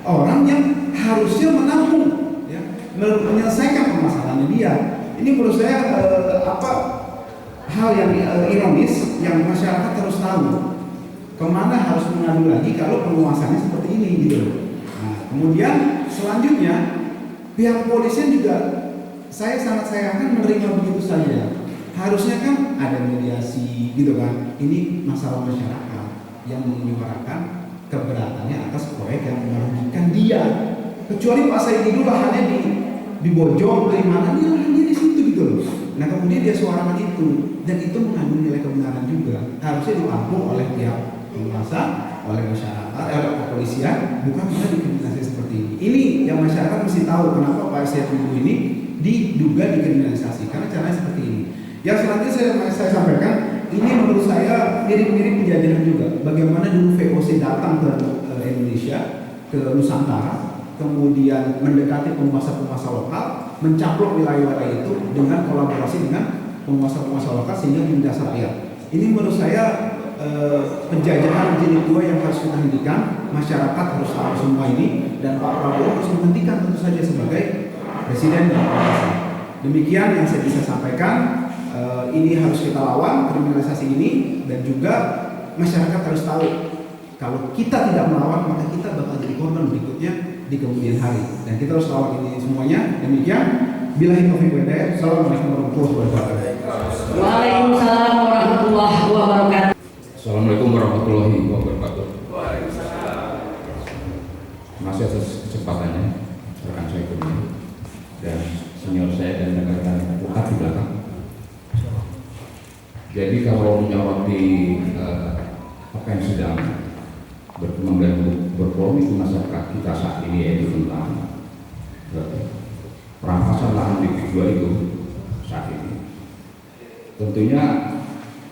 Speaker 6: orang yang harusnya menampung, ya, menyelesaikan permasalahannya dia. Ini menurut saya hal yang ironis yang masyarakat harus tahu kemana harus mengadu lagi kalau penguasanya seperti ini gitu. Nah, kemudian selanjutnya pihak kepolisian juga saya sangat sayangkan menerima begitu saja. Harusnya kan ada mediasi gitu kan. Ini masalah masyarakat yang menyuarakan keberatannya atas proyek yang merugikan dia. Kecuali Pak Said Didu lahannya di Bojong, dari mana dia lahannya di situ gitu loh. Nah kemudian dia suarakan itu dan itu mengandung nilai kebenaran juga. Harusnya ditampung oleh pihak penguasa, oleh masyarakat, oleh kepolisian, bukan malah dikriminalisasi seperti ini. Ini yang masyarakat mesti tahu kenapa Pak Said Didu ini diduga dikriminalisasi, karena caranya seperti ini. Yang selanjutnya saya sampaikan, ini menurut saya mirip-mirip penjajahan juga. Bagaimana dulu VOC datang ke Indonesia, ke Nusantara, kemudian mendekati penguasa-penguasa lokal, mencaplok wilayah-wilayah itu dengan kolaborasi dengan penguasa-penguasa lokal sehingga menindas rakyat. Ini menurut saya penjajahan jilid 2 yang harus kita hentikan. Masyarakat harus tahu semua ini dan Pak Prabowo harus menghentikan tentu saja sebagai presiden dan penguasa. Demikian yang saya bisa sampaikan. Ini harus kita lawan kriminalisasi ini, dan juga masyarakat harus tahu kalau kita tidak melawan maka kita bakal jadi korban berikutnya di kemudian hari, dan kita harus lawan ini semuanya. Demikian, billahi taufiq wal hidayah. Assalamualaikum warahmatullahi wabarakatuh.
Speaker 3: Waalaikumsalam warahmatullahi wabarakatuh.
Speaker 4: Assalamualaikum warahmatullahi wabarakatuh. Masih atas kesempatannya rekan saya ini dan senior saya dan rekan-rekan advokat di belakang. Jadi kalau menyoroti apa yang sedang berkembang dan berpolemik di masyarakat kita saat ini, yaitu tentang perampasan lahan di kedua itu saat ini, tentunya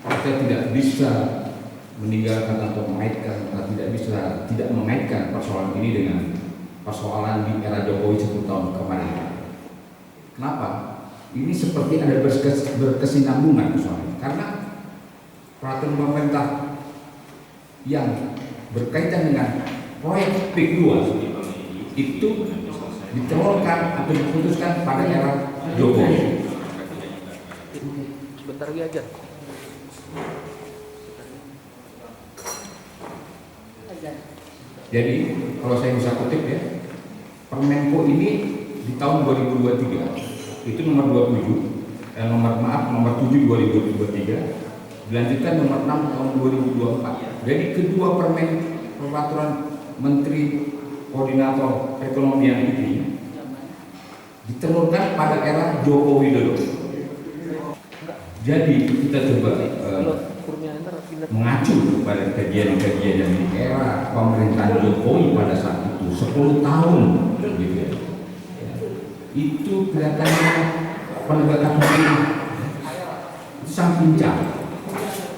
Speaker 4: kita tidak bisa meninggalkan atau mengaitkan, tidak mengaitkan persoalan ini dengan persoalan di era Jokowi 10 tahun kemarin. Kenapa? Ini seperti ada berkesinambungan soalnya, karena peraturan pemerintah yang berkaitan dengan proyek PIK 2 itu ditelurkan atau diputuskan pada era Jokowi.
Speaker 1: Sebentar lagi aja.
Speaker 4: Jadi kalau saya bisa kutip ya, Permenko ini di tahun 2023 itu nomor 7 nomor 7 2023, dilanjutkan nomor 6 tahun 2024. Jadi kedua peraturan Menteri Koordinator Perekonomian ini ditelurkan pada era Joko Widodo. Jadi kita coba mengacu pada kajian-kajian yang di era pemerintahan Jokowi pada saat itu 10 tahun gitu ya. Itu kelihatannya penegakan hukum itu sangat pincang,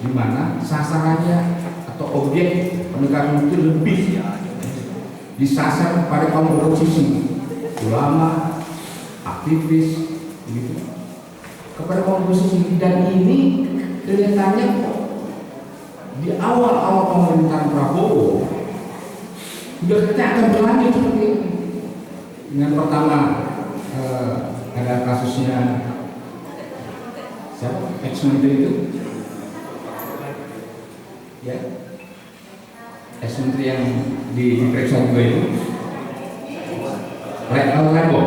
Speaker 4: di mana sasarannya atau objek penegakan hukum itu lebih
Speaker 5: disasar pada kaum oposisi, ulama, aktivis, gitu, kepada kaum oposisi. Dan ini kelihatannya di awal-awal pemerintahan Prabowo sudah kita akan berlanjut seperti ini. Dengan pertama ada kasusnya siapa? Ex-menteri itu, ya, ex-menteri yang diperiksa juga itu, Lembo.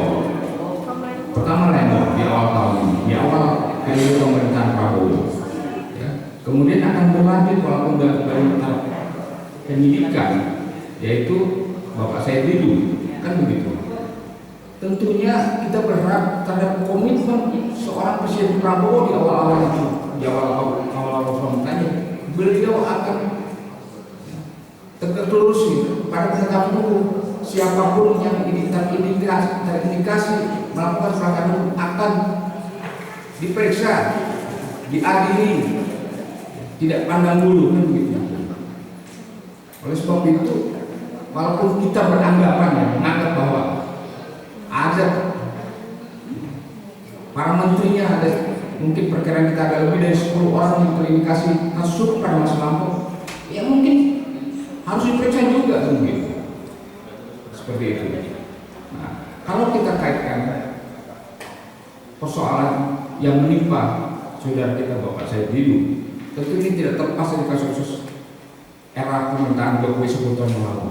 Speaker 5: Pertama Lembo di awal tahun ini, di awal periode pemerintahan Prabowo. Kemudian akan berlanjut walaupun dari tahap penyidikan, yaitu Bapak Said Didu, kan begitu. Tentunya kita berharap terhadap komitmen seorang Presiden Prabowo di awal-awal itu, di awal-awal pemerintahannya, beliau akan tegak lurus pada penegak hukum. Siapapun yang terindikasi melakukan pelanggaran hukum akan diperiksa, diadili, tidak pandang bulu, kan begitu. Oleh sebab itu, walaupun kita beranggapan menganggap bahwa ada para menterinya, ada mungkin perkiraan kita ada lebih dari 10 orang yang terindikasi kasus pada masa lampau, ya mungkin harus diperiksa juga, mungkin seperti itu. Nah, kalau kita kaitkan persoalan yang menimpa saudara kita Bapak Said Didu, tentu ini tidak terlepas dari kasus era pemerintahan Jokowi 10 tahun yang lalu.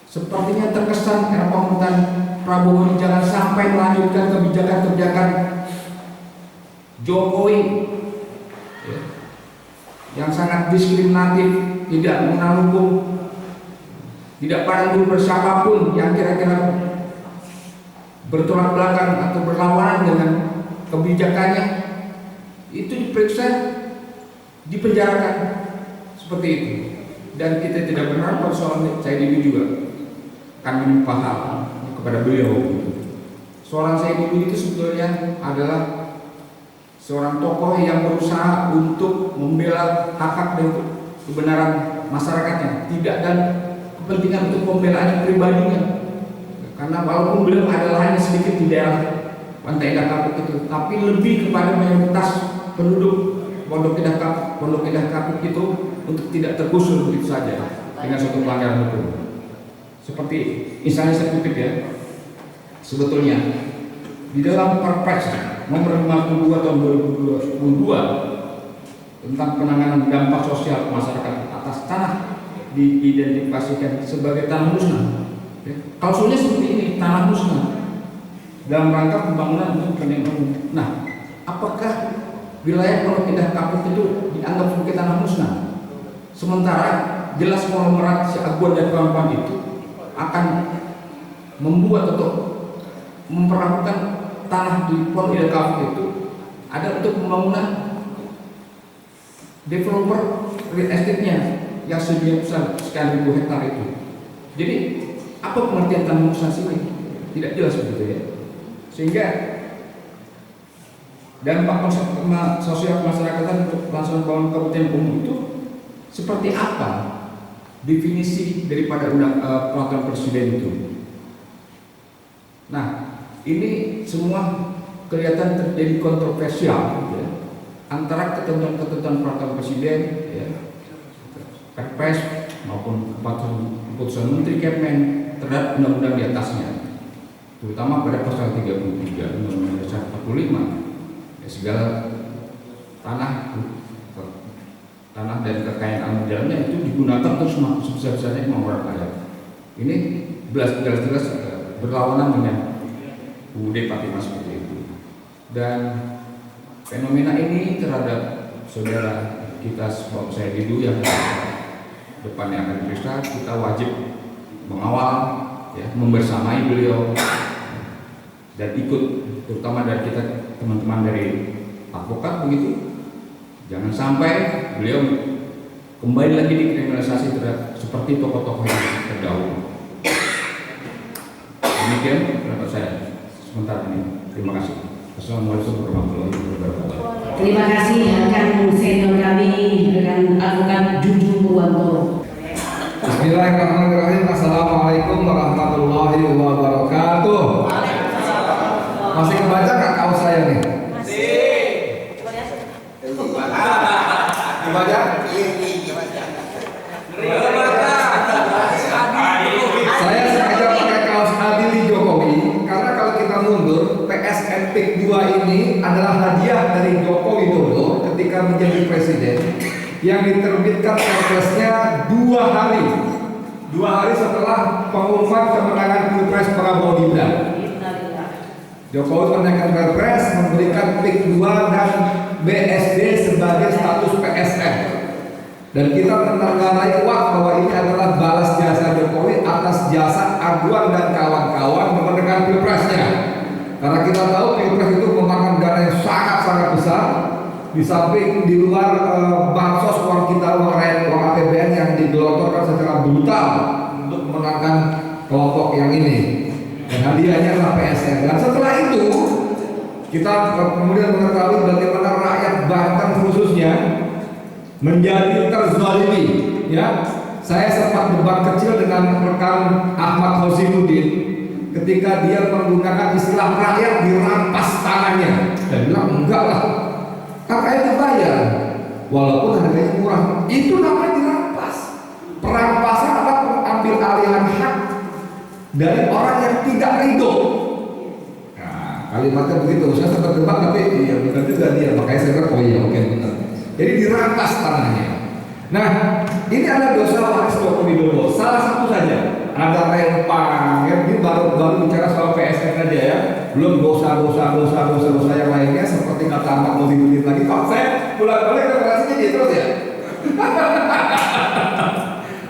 Speaker 5: Sepertinya terkesan era pemerintahan Prabowo ini jangan sampai melanjutkan kebijakan-kebijakan Jokowi, ya, yang sangat diskriminatif, tidak mengenal hukum, tidak pandang bulu siapapun yang kira-kira bertolak belakang atau berlawanan dengan kebijakannya, itu diperiksa, dipenjarakan seperti itu. Dan kita tidak berharap soal Said Didu juga akan menimpa hal kepada beliau. Seorang Said Didu itu sebetulnya adalah seorang tokoh yang berusaha untuk membela hak-hak dan kebenaran masyarakatnya, tidak dan kepentingan untuk pembelaannya pribadinya. Karena walaupun beliau adalah hanya sedikit di daerah Pantai Indah Kapuk itu, tapi lebih kepada mayoritas penduduk Pondok Indah Kapuk itu untuk tidak tergusur begitu saja dengan suatu pelanggaran hukum. Seperti misalnya saya kutip ya, sebetulnya di dalam Perpres nomor 52 tahun 2022 tentang penanganan dampak sosial masyarakat atas tanah diidentifikasikan sebagai tanah musnah. Klausulnya seperti ini, tanah musnah dalam rangka pembangunan untuk kepentingan umum. Nah, apakah wilayah Pondok Indah Kapuk itu dianggap sebagai tanah musnah? Sementara jelas konglomerat si Aguan dan kawan-kawan itu akan membuat atau memperlakukan tanah di Pondok Indah Kapuk itu ada untuk pembangunan developer real estate-nya yang sebesar sekian ribu hektar itu. Jadi apa pengertian tanah musnah sini? Tidak jelas begitu ya. Sehingga dampak sosial kemasyarakatan untuk pelaksanaan pembangunan kabupaten umum itu seperti apa definisi daripada peraturan presiden itu? Nah, ini semua kelihatan terjadi kontroversial ya, antara ketentuan-ketentuan peraturan presiden ya, Perpres maupun keputusan Menteri Kepmen terhadap undang-undang di atasnya, terutama pada pasal 33 Undang-Undang Dasar 45 ya, segala tanah dan kekayaan alam di dalamnya itu digunakan untuk sebesar-besarnya kemampuan rakyat. Ini jelas-jelas berlawanan dengan UUD 45 seperti itu. Dan fenomena ini terhadap saudara kita Bapak Said Didu yang depannya akan diperiksa, kita wajib mengawal, ya, membersamai beliau dan ikut, terutama dari kita teman-teman dari advokat begitu. Jangan sampai beliau kembali lagi dikriminalisasi terhadap seperti tokoh-tokoh yang terdahulu. Demikian pendapat saya sementara ini. Terima kasih. Assalamualaikum warahmatullahi wabarakatuh.
Speaker 3: Terima kasih rekan senior kami, rekan advokat Jujun Purwanto.
Speaker 2: Bismillahirrahmanirrahim. Assalamualaikum ketika menjadi presiden yang diterbitkan Perpresnya 2 hari setelah pengumuman kemenangan Pilpres Prabowo Gibran. Jokowi menaikkan Perpres memberikan PIK 2 dan BSD sebagai status PSN. Dan kita menanggapi bahwa ini adalah balas jasa Jokowi atas jasa Aguan dan kawan-kawan memenangkan Pilpresnya. Karena kita tahu Pilpres itu memakan dana yang sangat-sangat besar. Di samping di luar bansos uang kita, uang rakyat, uang APBN yang digelontorkan secara brutal untuk memenangkan kelompok yang ini. Dan hadiahnya adalah PSN. Dan setelah itu kita kemudian mengetahui bagaimana rakyat Banten khususnya menjadi terzalimi. Ya, saya sempat debat kecil dengan rekan Ahmad Hozimuddin ketika dia menggunakan istilah rakyat dirampas tangannya. Saya bilang enggak lah, rakyat dibayar walaupun harganya murah. Itu namanya dirampas. Perampasan adalah pengambil alihan hak dari orang yang tidak ridho. Nah, kalimatnya begitu. Saya sempat debat tapi iya benar juga dia. Makanya saya bilang oh iya oke benar. Jadi dirampas tanahnya. Nah, ini ada dosa Pak Joko Widodo. Salah satu saja. Ada rempang, ya, ini baru bicara soal PSN aja ya. Belum dosa yang lainnya seperti kata Ahmad Hozimuddin lagi. Pak saya bulan-bulan deklarasinya dia terus ya.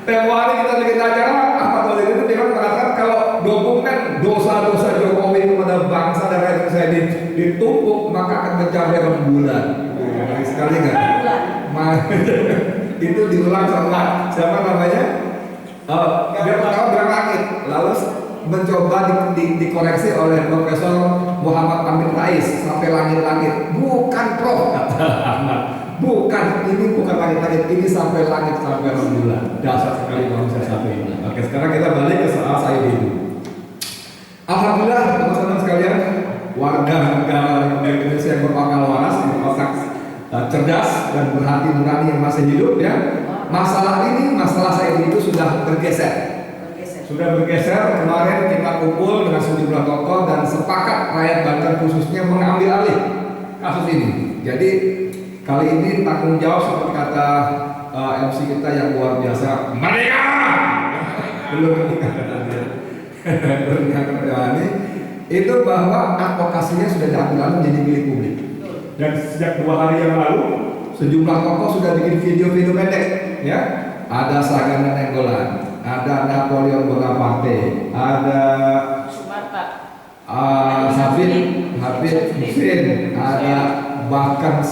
Speaker 2: Tempo hari kita bikin acara Ahmad Hozimuddin dia mengatakan kalau dokumen dosa-dosa Jokowi kepada bangsa dan rakyat saya ditumpuk maka akan mencapai rembulan. Sekali nggak? Itu diulang sama siapa namanya? Dia pertama bilang langit, lalu mencoba dikoreksi oleh Profesor Muhammad Amin Rais sampai langit-langit. Bukan Prof, bukan, ini bukan langit-langit, ini sampai langit sampai rembulan. Dasar sekali manusia satu ini. Oke, sekarang kita balik ke soal saya itu. Alhamdulillah teman-teman sekalian, warga negara Republik Indonesia yang berakal waras, berotak cerdas dan berhati nurani yang masih hidup ya. Masalah saya itu sudah bergeser. Kemarin kita kumpul dengan sejumlah tokoh dan sepakat rakyat Banten khususnya mengambil alih kasus ini. Jadi kali ini tanggung jawab seperti kata MC kita yang luar biasa, merdeka. Belum ini itu bahwa advokasinya sudah diambil alih menjadi milik publik. Dan sejak 2 hari yang lalu sejumlah tokoh sudah bikin video-video pendek ya. Ada Sagana Nenggolan, ada Napoleon Bonaparte, ada Habib Hussein, ada bahkan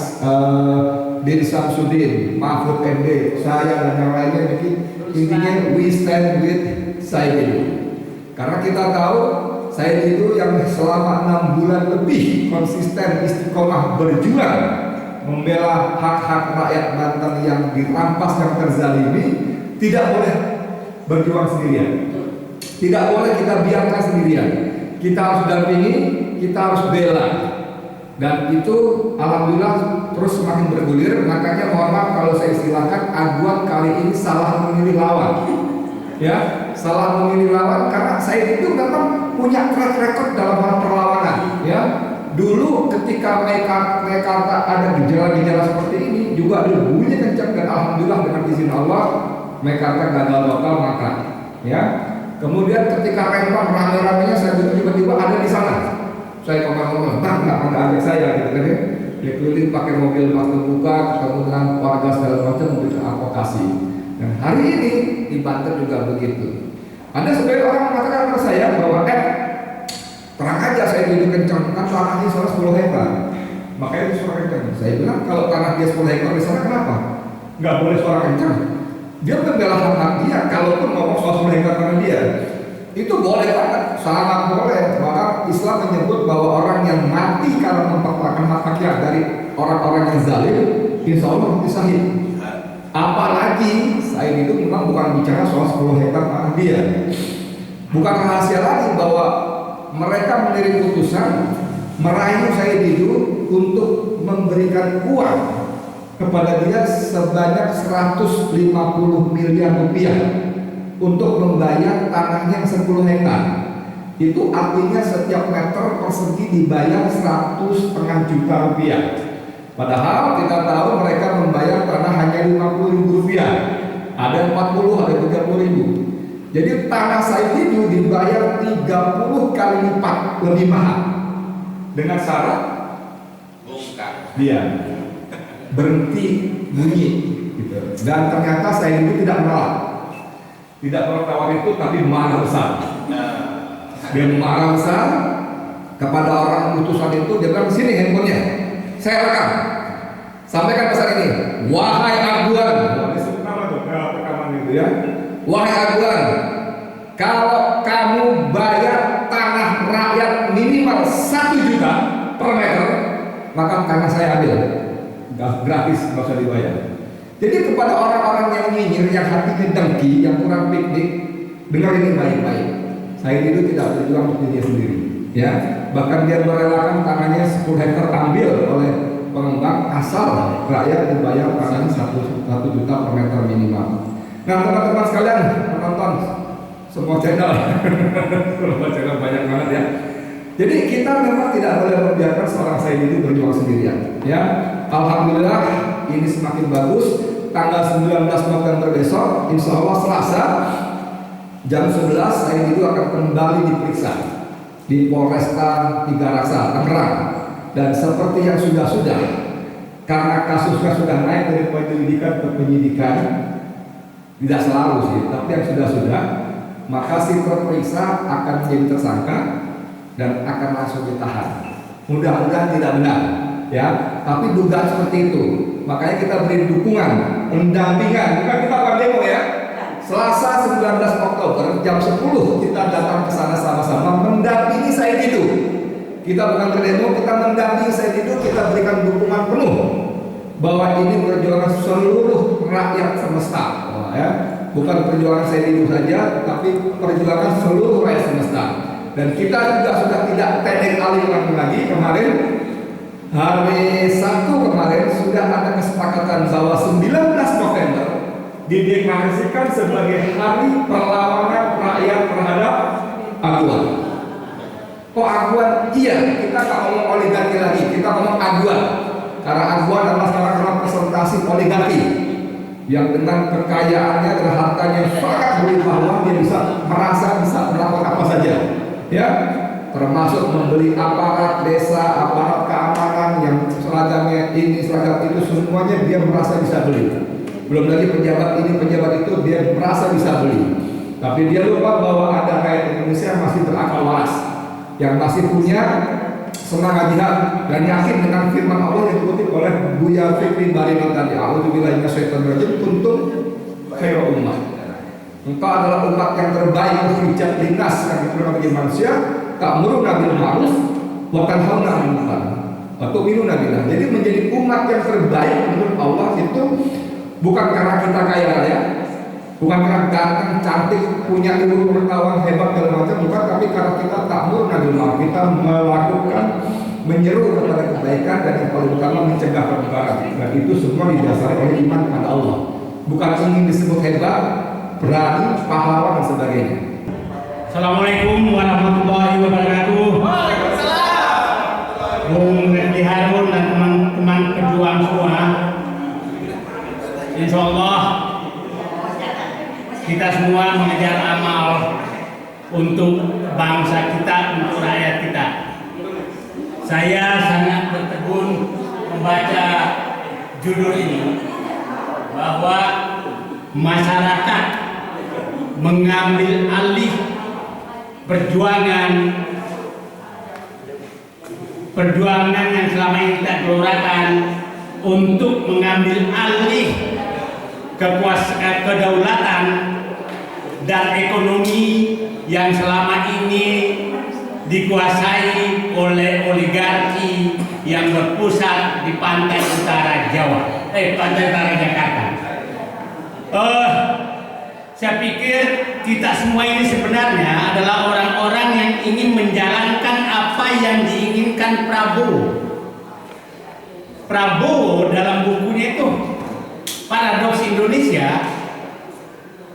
Speaker 2: Din Samsudin, Mahfud MD, saya dan yang lainnya bikin intinya we stand with Said Didu. Karena kita tahu Said Didu yang selama 6 bulan lebih konsisten istiqomah berjuang membela hak-hak rakyat Banten yang dirampas dan terzalimi, tidak boleh berjuang sendirian. Tidak boleh kita biarkan sendirian. Kita harus dampingi, kita harus bela. Dan itu alhamdulillah terus semakin bergulir. Makanya mohon maaf kalau saya istilahkan Aguan kali ini salah memilih lawan. Ya, salah memilih lawan karena saya itu memang punya track record dalam hal perlawanan. Ya, dulu ketika Mekarta ada gejala-gejala seperti ini juga bunyinya kencang dan alhamdulillah dengan izin Allah Mekarta gagal total makan. Ya, kemudian ketika Rempang rame-ramenya saya tiba-tiba ada di sana. Saya ngomong-ngomong, nggak ada saya gitu kan ya. Dia keliling pakai mobil bak terbuka, ketemu dengan warga segala macam memberikan advokasi. Dan hari ini di Banten juga begitu. Ada sebagian orang mengatakan kepada saya bahwa terang aja saya hidup kencang kan tanahnya salah 10 hektar. Makanya itu suara kencang. Saya bilang kalau tanah dia 10 hektar di sana kenapa? Nggak boleh suara kencang. Dia membela hak dia. Kalaupun ngomong soal 10 hektar tanah dia, itu boleh banget, sangat boleh. Maka Islam menyebut bahwa orang yang mati karena mempertahankan hak rakyat dari orang-orang yang zalim, insya Allah mati syahid. Apalagi saya itu memang bukan bicara soal 10 hektar tanah dia. Bukan rahasia lagi bahwa mereka menerima putusan merayu saya Didu untuk memberikan uang kepada dia sebanyak 150 miliar rupiah untuk membayar tanahnya 10 hektar. Itu artinya setiap meter persegi dibayar 100,5 juta rupiah.
Speaker 8: Padahal kita tahu mereka membayar tanah hanya Rp50.000, ada 40, ada 30.000. Jadi tanah Said itu dibayar 30 kali lipat lebih mahal dengan syarat dia berhenti bunyi gitu. Dan ternyata Said itu tidak menolak, tidak tawar itu, tapi marah besar. Dia marah besar kepada orang utusan itu. Dia bilang, sini handphonenya, saya rekam, sampaikan pesan ini, wahai aguan, rekaman itu ya, wahai aguan, kalau kamu bayar tanah rakyat minimal 1 juta per meter, maka tanah saya ambil gratis, nggak usah dibayar. Jadi kepada orang-orang yang nyinyir, yang hatinya dengki, yang kurang piknik, dengar ini baik-baik. Saya itu tidak berjuang untuk dirinya sendiri, ya. Bahkan dia merelakan tanahnya 10 hektar ambil oleh pengembang asal rakyat dibayar tanahnya 1 juta per meter minimal. Nah, teman-teman sekalian, penonton semua channel, semua channel banyak banget ya. Jadi kita memang tidak boleh membiarkan seorang Said itu berjuang sendirian, ya. Alhamdulillah ini semakin bagus. Tanggal 19 November besok, insya Allah Selasa jam 11 Said itu akan kembali diperiksa di Polresta Tiga Raksa, Tangerang. Dan seperti yang sudah-sudah, karena kasusnya sudah naik dari penyelidikan ke penyidikan, tidak selalu sih, tapi yang sudah-sudah, maka si terperiksa akan menjadi tersangka dan akan langsung ditahan. Mudah-mudahan tidak benar, ya. Tapi dugaan seperti itu, makanya kita beri dukungan, pendampingan. Bukan kita akan demo ya. Selasa 19 Oktober jam 10 kita datang ke sana sama-sama mendampingi Said itu. Kita bukan berdemo, kita mendampingi Said itu, kita berikan dukungan penuh bahwa ini perjuangan seluruh rakyat semesta, ya. Bukan perjuangan Said itu saja, tapi perjuangan seluruh rakyat semesta. Dan kita juga sudah tidak tedeng alih lagi. Kemarin hari Sabtu kemarin sudah ada kesepakatan bahwa 19 November dideklarasikan sebagai hari perlawanan rakyat terhadap aguan. Kok aguan? Iya, kita tak ngomong oligarki lagi, kita ngomong aguan. Karena aguan adalah sekarang presentasi oligarki yang dengan kekayaannya dan hartanya sangat berlimpah, dia bisa merasa bisa melakukan apa saja, ya, termasuk membeli aparat desa, aparat keamanan yang seragamnya ini, seragam itu, semuanya dia merasa bisa beli. Belum lagi pejabat ini, pejabat itu, dia merasa bisa beli. Tapi dia lupa bahwa ada rakyat Indonesia yang masih berakal waras, yang masih punya semangat jihad dan yakin dengan firman Allah yang dikutip oleh Buya Fikri Barini tadi, a'udzubillahi minasyaitonirrajim, kuntum khairu ummah. Engkau adalah umat yang terbaik, hujjat linnas yang diterima bagi manusia, ta'muruna bil ma'ruf wa tanhauna 'anil munkar wa tu'minuna billah. Jadi menjadi umat yang terbaik menurut Allah itu bukan karena kita kaya raya, bukan karena ganteng, cantik, punya ilmu pengetahuan hebat dalam macam, bukan, tapi karena kita ta'muruna bil ma'ruf, kita melakukan, menyeru kepada kebaikan, dan yang paling utama mencegah permukaan. Dan itu semua didasari oleh iman kepada Allah, bukan ingin disebut hebat, berani, pahlawan dan sebagainya.
Speaker 9: Assalamualaikum warahmatullahi wabarakatuh. Waalaikumsalam. Bung Refli Harun dan teman-teman pejuang semua, insya Allah kita semua mengejar amal untuk bangsa kita, untuk rakyat kita. Saya sangat bertegun membaca judul ini, bahwa masyarakat mengambil alih perjuangan yang selama ini kita gelorakan untuk mengambil alih kedaulatan dan ekonomi yang selama ini dikuasai oleh oligarki yang berpusat di pantai utara pantai utara Jakarta. Saya pikir kita semua ini sebenarnya adalah orang-orang yang ingin menjalankan apa yang diinginkan Prabowo. Prabowo dalam bukunya itu Paradoks Indonesia,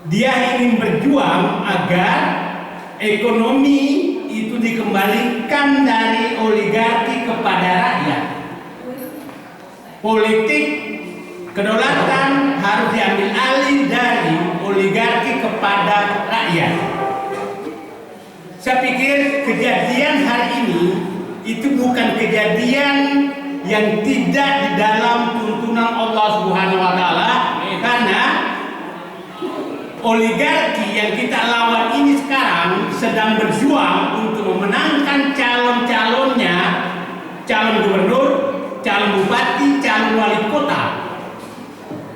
Speaker 9: dia ingin berjuang agar ekonomi itu dikembalikan dari oligarki kepada rakyat. politik kedaulatan harus diambil alih dari oligarki kepada rakyat. Saya pikir kejadian hari ini itu bukan kejadian yang tidak di dalam tuntunan Allah Subhanahu wa taala, karena oligarki yang kita lawan ini sekarang sedang berjuang untuk memenangkan calon-calonnya, calon gubernur, calon bupati, calon wali kota.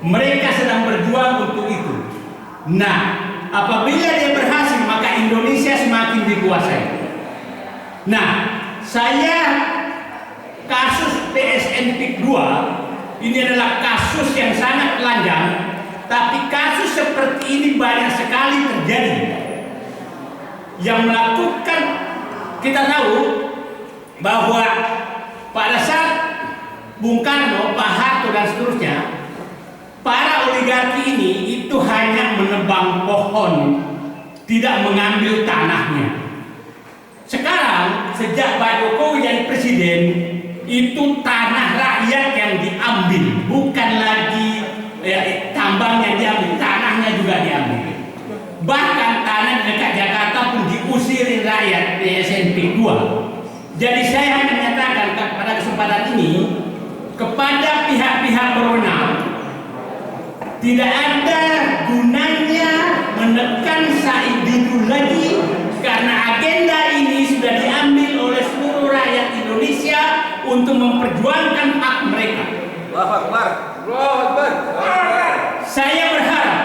Speaker 9: Mereka sedang berjuang untuk itu. Nah, apabila dia berhasil, maka Indonesia semakin dikuasai. Nah, saya kasus PSN PIK 2 ini adalah kasus yang sangat telanjang, tapi kasus seperti ini banyak sekali terjadi. Yang melakukan, kita tahu bahwa pada saat Bung Karno, Pak Harto dan seterusnya, para oligarki ini itu hanya menebang pohon, tidak mengambil tanahnya. Sekarang sejak Pak Jokowi jadi presiden, itu tanah rakyat yang diambil, bukan lagi tambang yang diambil, tanahnya juga diambil. Bahkan tanah dekat Jakarta pun diusirin rakyat PSN PIK 2. Jadi saya hanya menyatakan pada kesempatan ini kepada pihak-pihak berwenang, tidak ada gunanya menekan Said Didu lagi, karena agenda ini sudah diambil oleh seluruh rakyat Indonesia untuk memperjuangkan hak mereka.
Speaker 1: Allahu Akbar. Allahu Akbar.
Speaker 9: Saya berharap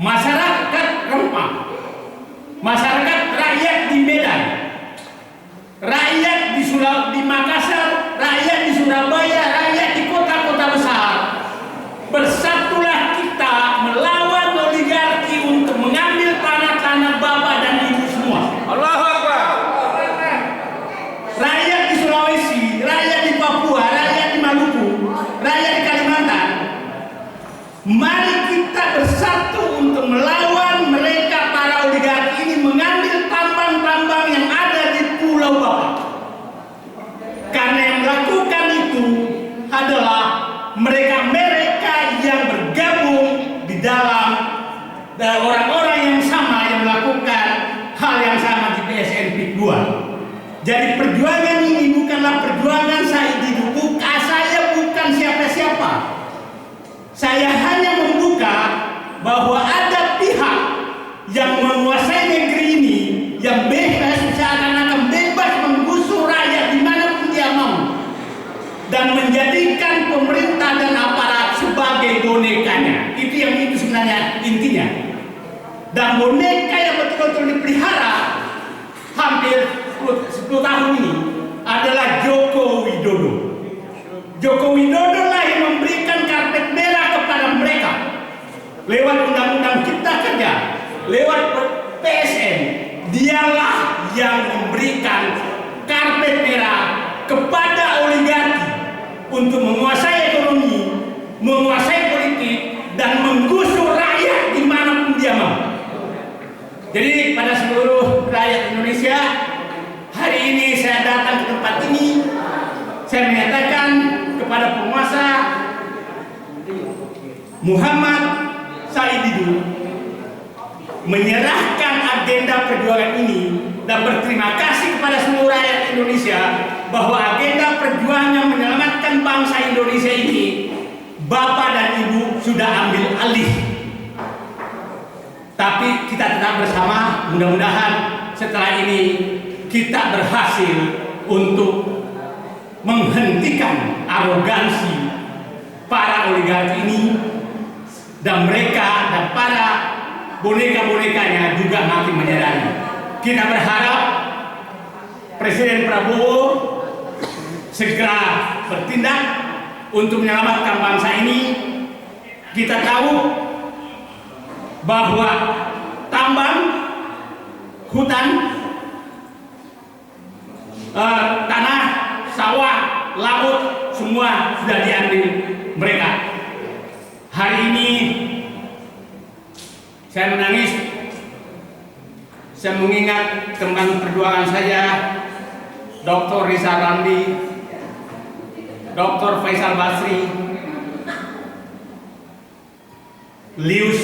Speaker 9: masyarakat Rempang, masyarakat rakyat di Medan, rakyat di Makassar, rakyat di Surabaya, rakyat di kota-kota besar, bersatulah kita melawan oligarki untuk mengambil tanah-tanah bapak dan ibu semua.
Speaker 1: Allahu Akbar.
Speaker 9: Rakyat di Sulawesi, rakyat di Papua, rakyat di Maluku, rakyat di Kalimantan, mari kita bersatu untuk melawan mereka, para oligarki ini mengambil tambang-tambang yang ada di Pulau Bapak. Karena yang melakukan itu adalah mereka-mereka yang bergabung di dalam orang-orang yang sama yang melakukan hal yang sama di PSN PIK 2. Jadi perjuangan ini bukanlah perjuangan Said Didu. Saya bukan siapa-siapa. Saya hanya membuka bahwa ada pihak yang menguasai negeri ini, yang bebas, seakan-akan bebas menggusur rakyat dimanapun dia mau, dan menjadikan pemerintah dan aparat sebagai bonekanya. Itu sebenarnya intinya. Dan boneka yang betul-betul dipelihara hampir 10 tahun ini adalah Joko Widodo. Joko Widodo lah yang memberikan karpet merah kepada mereka lewat Undang-Undang Cipta Kerja, lewat PSN. Dialah yang memberikan karpet merah kepada oligarki untuk menguasai ekonomi, menguasai politik, dan menggusur rakyat dimanapun dia mau. Jadi pada seluruh rakyat Indonesia, hari ini saya datang ke tempat ini, saya menyatakan kepada penguasa Muhammad Said Didu menyerahkan agenda perjuangan ini dan berterima kasih kepada seluruh rakyat Indonesia bahwa agenda perjuangan menyelamatkan bangsa Indonesia ini Bapak dan Ibu sudah ambil alih. Tapi kita tetap bersama, mudah-mudahan setelah ini kita berhasil untuk menghentikan arogansi para oligarki ini, dan mereka dan para boneka-bonekanya juga makin menyadari. Kita berharap Presiden Prabowo segera bertindak untuk menyelamatkan bangsa ini. Kita tahu bahwa tambang, hutan, tanah, sawah, laut, semua sudah diambil mereka. Hari ini saya menangis. Saya mengingat teman perjuangan saya, Dr. Rizal Ramli, Dr. Faisal Basri, Lius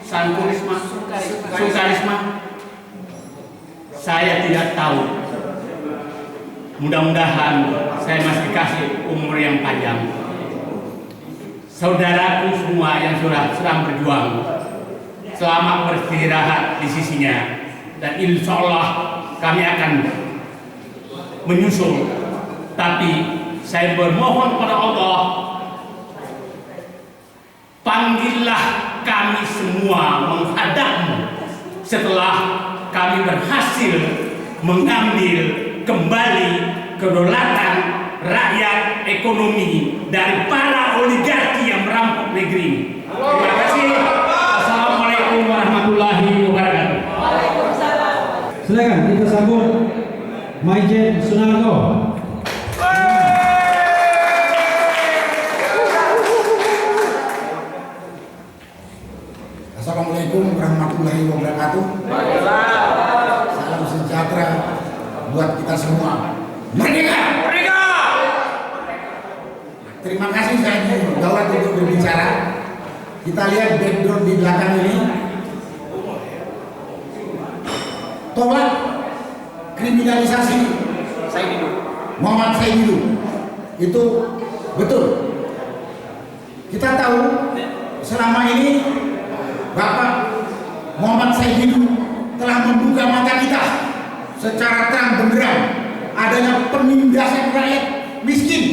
Speaker 9: Sukarisma, saya tidak tahu. Mudah-mudahan saya masih dikasih umur yang panjang. Saudaraku semua yang sedang berjuang, selamat beristirahat di sisinya, dan insya Allah kami akan menyusul. Tapi saya bermohon pada Allah, panggillah kami semua menghadapmu setelah kami berhasil mengambil kembali kedaulatan rakyat ekonomi dari para oligarki yang merampok negeri ini. Terima kasih. Assalamualaikum warahmatullahi wabarakatuh.
Speaker 2: Silakan kita sambut Maijen Sunarko.
Speaker 10: Assalamualaikum warahmatullahi wabarakatuh. Salam sejahtera buat kita semua. Merdeka! Merdeka! Terima kasih saya Daulat untuk berbicara. Kita lihat background di belakang ini. Tolak kriminalisasi Muhammad Saidilu. Itu betul. Kita tahu selama ini Bapak Muhammad Saidilu telah membuka mata kita secara terang benderang adanya penindasan rakyat miskin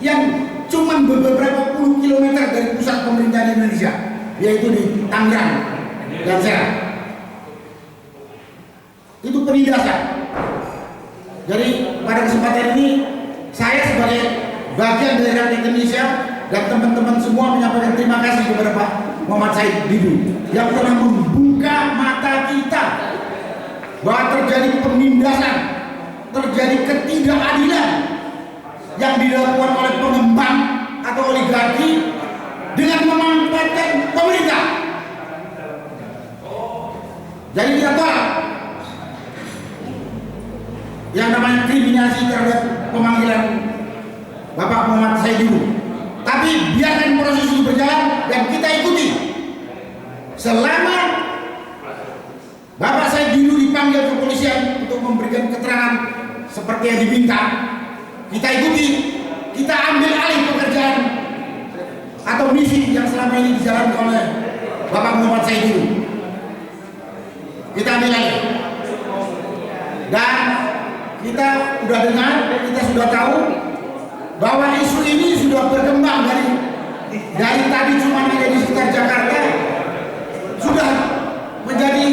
Speaker 10: yang cuma beberapa puluh kilometer dari pusat pemerintahan Indonesia, yaitu di Tangerang dan Serang. Itu penindasan. Jadi pada kesempatan ini saya sebagai bagian dari rakyat Indonesia dan teman-teman semua menyampaikan terima kasih kepada Pak Muhammad Saidilu yang telah membuka mata kita bahwa terjadi penindasan, terjadi ketidakadilan yang dilakukan oleh pengembang atau oligarki dengan memanfaatkan pemerintah. Jadi kita tolak yang namanya kriminalisasi terhadap pemanggilan Bapak Muhammad Saidilu. Tapi biarkan proses ini berjalan dan kita ikuti. Selama Bapak Saidilu dipanggil kepolisian untuk memberikan keterangan seperti yang diminta, kita ikuti, kita ambil alih pekerjaan atau misi yang selama ini dijalankan oleh Bapak Muhammad Saidilu. Kita ambil alih. Dan kita sudah dengar, kita sudah tahu bahwa isu ini sudah berkembang dari tadi cuma ada di sekitar Jakarta, sudah menjadi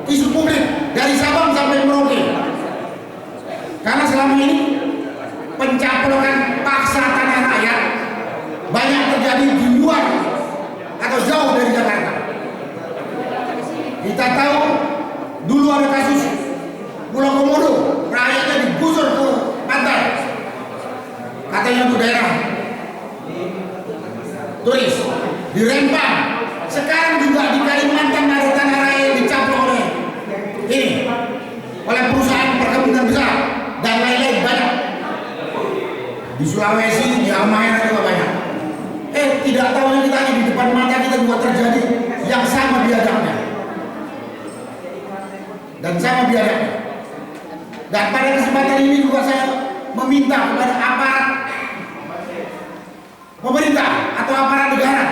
Speaker 10: isu publik dari Sabang sampai Merauke. Karena selama ini pencaplokan paksa tanah rakyat banyak terjadi di luar atau jauh dari Jakarta. Kita tahu dulu ada kasus Pulau Komodo, rakyatnya digusur ke pantai, katanya itu daerah turis, di Rempang. Sekarang juga di Kalimantan ada tanah raya yang dicaplok oleh perusahaan perkebunan besar dan lain-lain banyak. Di Sulawesi, di Halmahera juga banyak. Tidak tahunya kita di depan mata kita juga terjadi yang sama biadabnya dan sama biadabnya. Dan pada kesempatan ini juga saya meminta kepada aparat pemerintah atau aparat negara.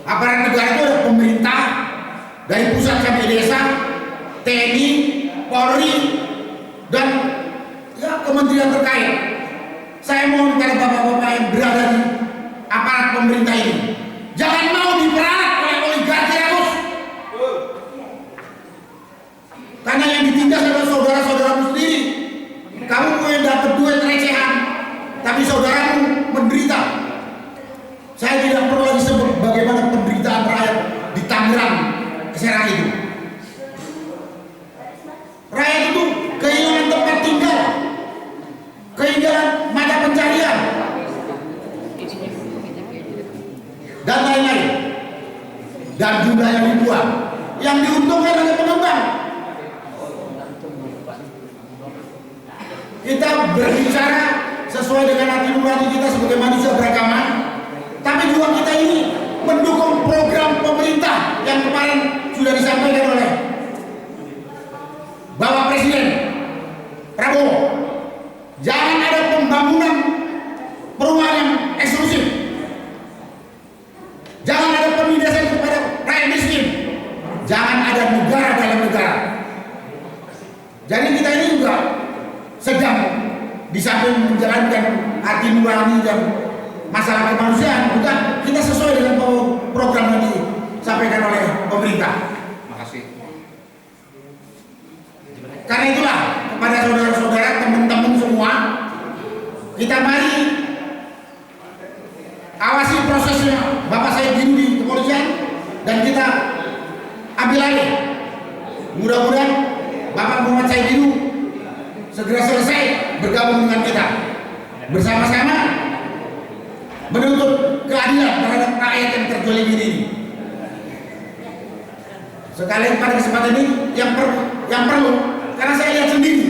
Speaker 10: Aparat negara itu ada pemerintah dari pusat sampai desa, TNI, Polri, dan ya kementerian terkait. Saya mohon kepada bapak-bapak yang berada di aparat pemerintah ini, jangan mau diperalat oleh oligarki rakus. Karena yang ditindas adalah saudara-saudaramu sendiri. Kamu punya dapat duit recehan, tapi saudaramu menderita. Saya tidak perlu lagi sebut bagaimana penderitaan rakyat di Tangerang, Serang itu. Rakyat itu kehilangan tempat tinggal, kehilangan mata pencarian, dan lain-lain. Dan jumlah yang dibuang, yang diuntungkan oleh pengembang. Kita berbicara sesuai dengan hati nurani kita sebagai manusia beragama, tapi juga kita ini mendukung program pemerintah yang kemarin sudah disampaikan oleh Bapak Presiden Prabowo. Jangan ada pembangunan perumahan yang eksklusif, jangan ada pemindahan kepada rakyat miskin, jangan ada negara dalam negara. Jadi kita ini juga sedang di samping menjalankan hati nurani dan masalah kemanusiaan, juga kita sesuai dengan program yang disampaikan oleh pemerintah. Makasih. Karena itulah kepada saudara-saudara, teman-teman semua, kita mari awasi prosesnya Bapak Said Didu di kepolisian dan kita ambil alih. Mudah-mudahan Bapak Muhammad Said Didu segera selesai bergabung dengan kita, bersama-sama menuntut keadilan terhadap rakyat yang terzalim ini. Sekalian pada kesempatan ini yang perlu, karena saya lihat sendiri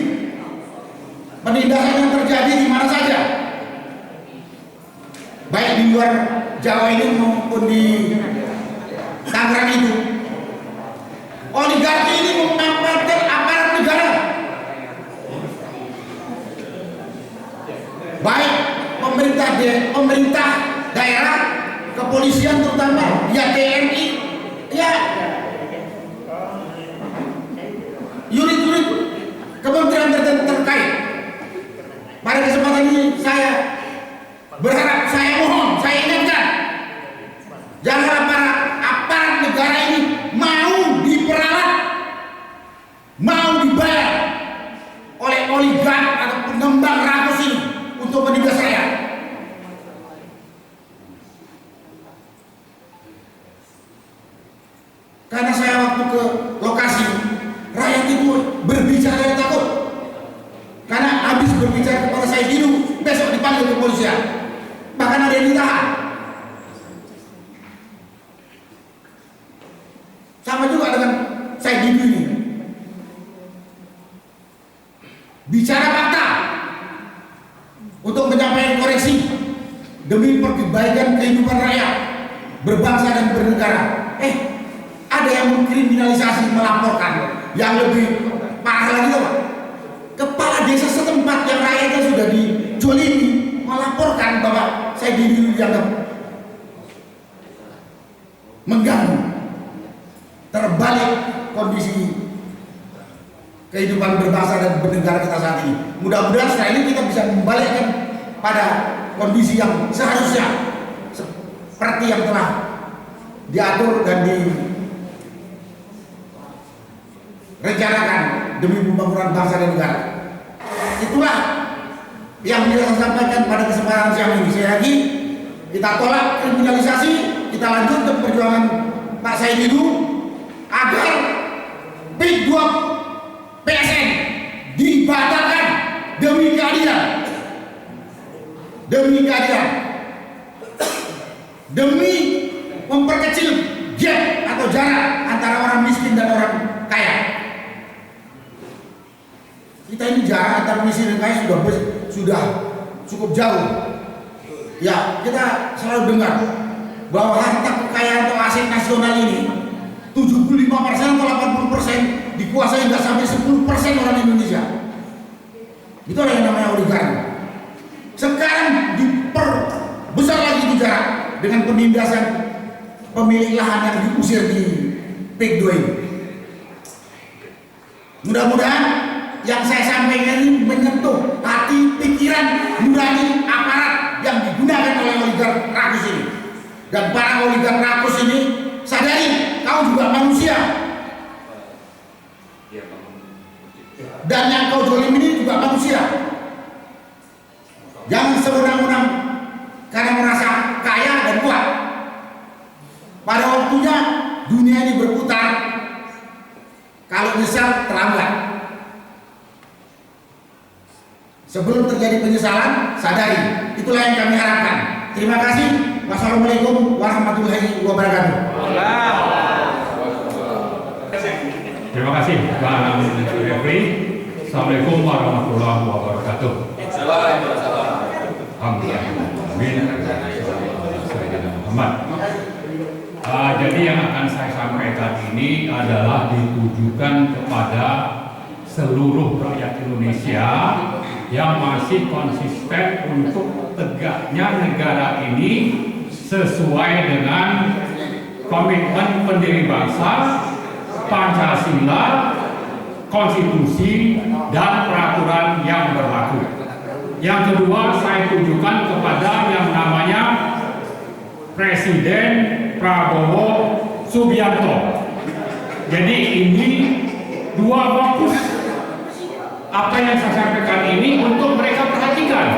Speaker 10: penindasan yang terjadi di mana saja, baik di luar Jawa ini maupun di Tangerang itu, oligarki ini memanfaatkan aparat negara, baik pemerintah daerah, kepolisian terutama, ya TNI, ya unit-unit kementerian terkait. Pada kesempatan ini saya berharap, saya mohon, saya ingatkan, jangan para aparat negara ini mau diperalat, mau dibayar oleh oligark atau pengembang rakus ini untuk menindas rakyat. Karena saya waktu ke lokasi, rakyat itu berbicara takut. Karena habis berbicara kepada saya Didu, besok dipanggil ke kepolisian, bahkan ada yang ditahan. Sama juga dengan saya Didu ini, bicara fakta untuk menyampaikan koreksi demi kebaikan kehidupan rakyat berbangsa dan bernegara. Ada yang mengkriminalisasi, melaporkan. Yang lebih parah lagi, Pak, kepala desa setempat yang rakyatnya sudah dijolimi melaporkan bahwa saya dianggap mengganggu. Terbalik kondisi kehidupan berbangsa dan bernegara kita saat ini. Mudah-mudahan setelah ini kita bisa membalikkan pada kondisi yang seharusnya seperti yang telah diatur dan direncanakan demi pembangunan bangsa dan negara. Itulah yang bisa saya sampaikan pada kesempatan siang ini. Sekali lagi, kita tolak kriminalisasi, kita lanjutkan perjuangan Pak Said Didu agar PIK 2 PSN dibatalkan demi keadilan, demi memperkecil gap atau jarak antara orang miskin dan orang kaya. Kita ini jarak antara miskin dan kaya sudah cukup jauh. Ya, kita selalu dengar bahwa harta kekayaan atau aset nasional ini 75% atau 80% dikuasai nggak sampai 10% orang Indonesia. Itulah yang namanya oligarki. Sekarang diperbesar lagi itu jarak dengan penindasan pemilik lahan yang diusir di PIK 2 ini. Mudah-mudahan yang saya sampaikan ini menyentuh hati, pikiran, nurani aparat yang digunakan oleh oligark rakus ini. Dan para oligark rakus ini sadari, kau juga manusia. Dan yang kau jolim ini juga manusia. Jangan sewenang-wenang karena merasa kaya dan kuat. Pada waktunya dunia ini berputar. Kalau nyesal terlambat. Sebelum terjadi penyesalan, sadari. Itulah yang kami harapkan. Terima kasih. Wassalamualaikum warahmatullahi wabarakatuh.
Speaker 11: Terima kasih Bang Refri. Assalamualaikum warahmatullahi wabarakatuh. Alhamdulillah. Amin. Muhammad. Jadi yang akan saya sampaikan ini adalah ditujukan kepada seluruh rakyat Indonesia yang masih konsisten untuk tegaknya negara ini sesuai dengan komitmen pendiri bangsa, Pancasila, konstitusi, dan peraturan yang berlaku. Yang kedua, saya tunjukkan kepada yang namanya Presiden Prabowo Subianto. Jadi ini dua fokus apa yang saya sampaikan ini untuk mereka perhatikan.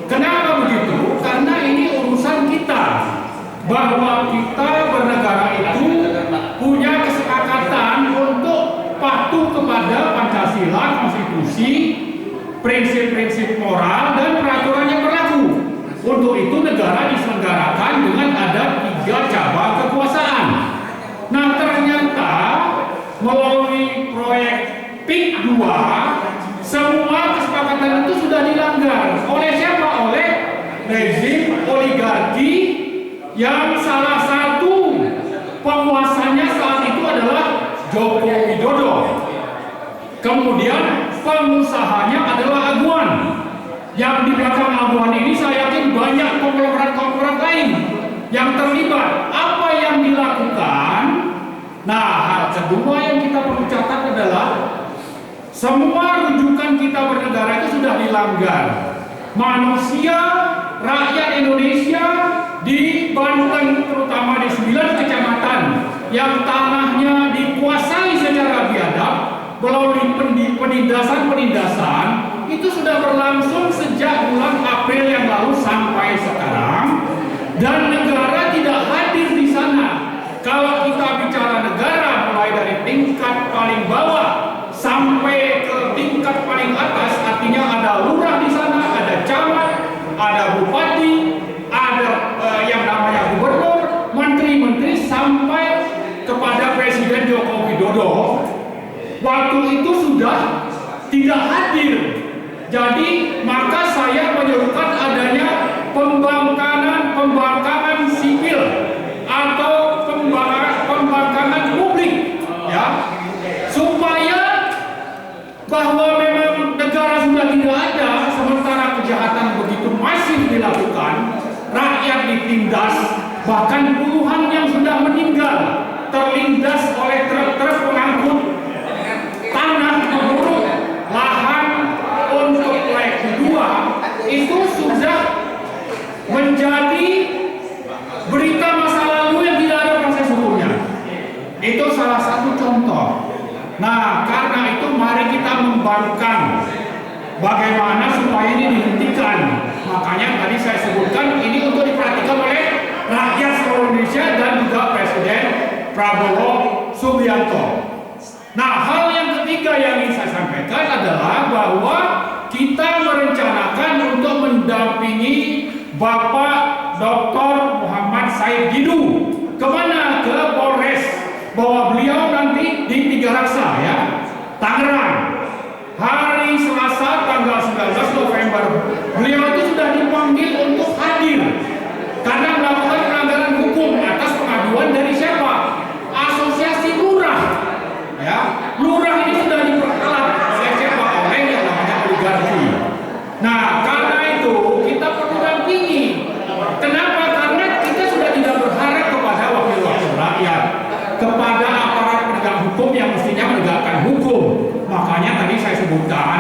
Speaker 11: Kenapa begitu? Karena ini urusan kita, bahwa kita bernegara itu punya kesepakatan untuk patuh kepada Pancasila, konstitusi, prinsip-prinsip moral, dan peraturan yang berlaku. Untuk itu negara diselenggarakan dengan ada 3 cabang kekuasaan. Nah, ternyata melalui proyek PIK 2 semua kesepakatan itu sudah dilanggar. Oleh siapa? Oleh rezim oligarki yang salah satu penguasanya saat itu adalah Joko Widodo. Kemudian pengusahanya adalah Aguan. Yang di belakang Aguan ini saya yakin banyak konglomerat-konglomerat lain yang terlibat. Apa yang dilakukan? Nah, hal kedua yang kita perlu catat adalah semua rujukan kita bernegara itu sudah dilanggar. Manusia, rakyat Indonesia di Banten, terutama di 9 kecamatan yang tanahnya dikuasai secara biadab melalui penindasan-penindasan, itu sudah berlangsung sejak bulan April yang lalu sampai sekarang, dan negara tidak hadir di sana. Kalau kita bicara negara mulai dari tingkat paling bawah sampai ke tingkat paling atas, artinya ada lurah di sana, ada camat, ada bupati, ada yang namanya gubernur, menteri-menteri, sampai kepada Presiden Joko Widodo. Waktu itu sudah tidak hadir. Jadi maka saya menyerukan adanya pembangkangan sipil atau pembangkangan publik, ya, supaya bahwa memang negara sudah tidak ada, sementara kejahatan begitu masif dilakukan, rakyat ditindas, bahkan puluhan yang sudah meninggal terlindas oleh truk-truk pengangkut tanah, memburu lahan untuk proyek kedua. Itu sudah menjadi berita masa lalu yang tidak ada proses hukumnya. Itu salah satu contoh. Nah, karena itu mari kita membangun bagaimana supaya ini dihentikan. Makanya tadi saya sebutkan ini untuk diperhatikan oleh rakyat seluruh Indonesia dan juga Presiden Prabowo Subianto. Nah, hal yang ketiga yang ingin saya sampaikan adalah bahwa kita merencanakan untuk mendampingi Bapak Dr. Muhammad Said Didu. Kemana? Ke Polres, bahwa beliau nanti di Tiga Raksa, ya, Tangerang. Hari Selasa tanggal 19 November beliau itu sudah dipanggil untuk hadir karena melakukan pelanggaran hukum atas pengaduan dari siapa? Asosiasi Lurah, ya. Lurah ini sudah diperkelat oleh siapa? Oleh yang namanya oligarki. Nah, karena itu kita perlu dampingi. Kenapa? Karena kita sudah tidak berharap kepada wakil-wakil rakyat, kepada aparat penegak hukum yang mestinya menegakkan hukum. Makanya tadi saya sebutkan,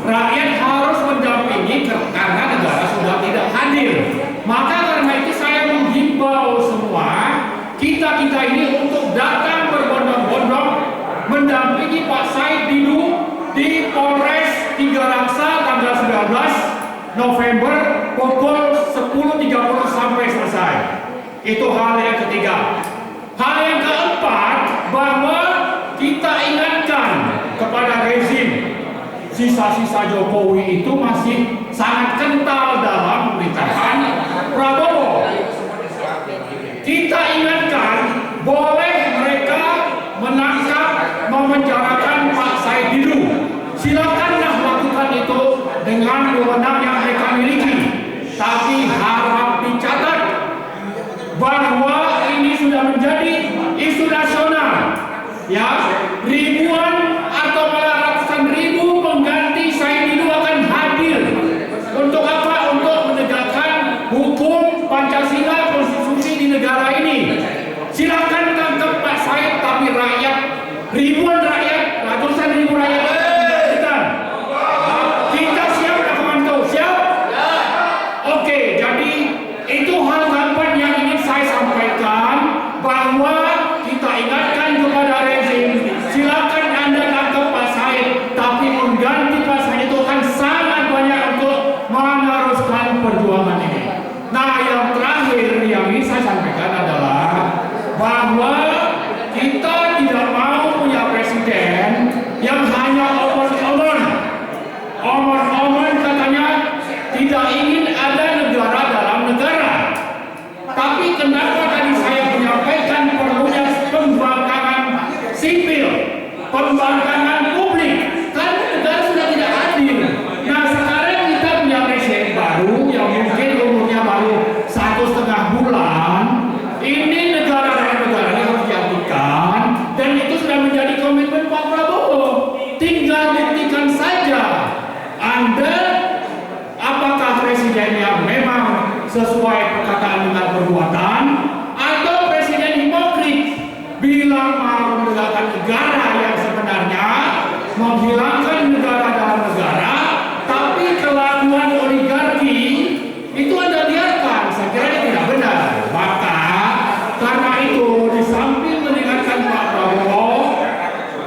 Speaker 11: rakyat harus mendampingi karena negara sudah tidak hadir. Maka karena itu saya menghimbau semua kita ini untuk datang berbondong-bondong mendampingi Pak Said Didu di Polres Tiga Raksa tanggal 19 November pukul 10.30 sampai selesai. Itu hal yang ketiga. Hal yang keempat, bahwa kita ingatkan kepada rezim, sisa-sisa Jokowi itu masih sangat kental dalam pemerintahan Prabowo. Kita ingatkan, boleh mereka menangkap, memenjarakan Pak Said Didu. Silakanlah lakukan itu dengan wewenang yang mereka miliki. tapi harap dicatat bahwa ini sudah menjadi isu nasional. Ya, ribuan atau malah ratusan ribu pengganti Said Didu akan hadir. Untuk apa? Untuk menegakkan hukum Pancasila, konstitusi di negara ini. Silakan tangkap Pak Said, tapi rakyat, ribuan rakyat, ratusan ribu rakyat kita siap tak komando? Siap? Oke, jadi itu hal gampang yang ingin saya sampaikan, bahwa kita ingatkan kepada rezim, silakan Anda tangkap Pak Said, tapi mengganti Pak Said itu akan sangat banyak untuk meneruskan perjuangan ini. Nah, yang terakhir yang ingin saya sampaikan adalah bahwa kita tidak mau punya presiden yang hanya omong-omong katanya tidak ingin ada negara dalam negara. Tapi kenapa tadi saya menyampaikan perlunya pembangkangan sipil, pembangkangan publik? Kan negara sudah tidak adil. Nah, sekarang kita punya presiden baru yang mungkin umurnya baru 1,5 bulan. Ini negara dalam negara yang harus diaktifkan, dan itu sudah menjadi komitmen Pak Prabowo. Tinggal buktikan saja Anda apakah presiden yang memang sesuai perkataan dengan perbuatan, atau presiden hipokrit bilang mau menegakkan negara yang sebenarnya, menghilangkan negara dalam negara, tapi kelakuan oligarki itu Anda biarkan. Saya kira ini tidak benar. Maka karena itu, di samping mengingatkan Pak Prabowo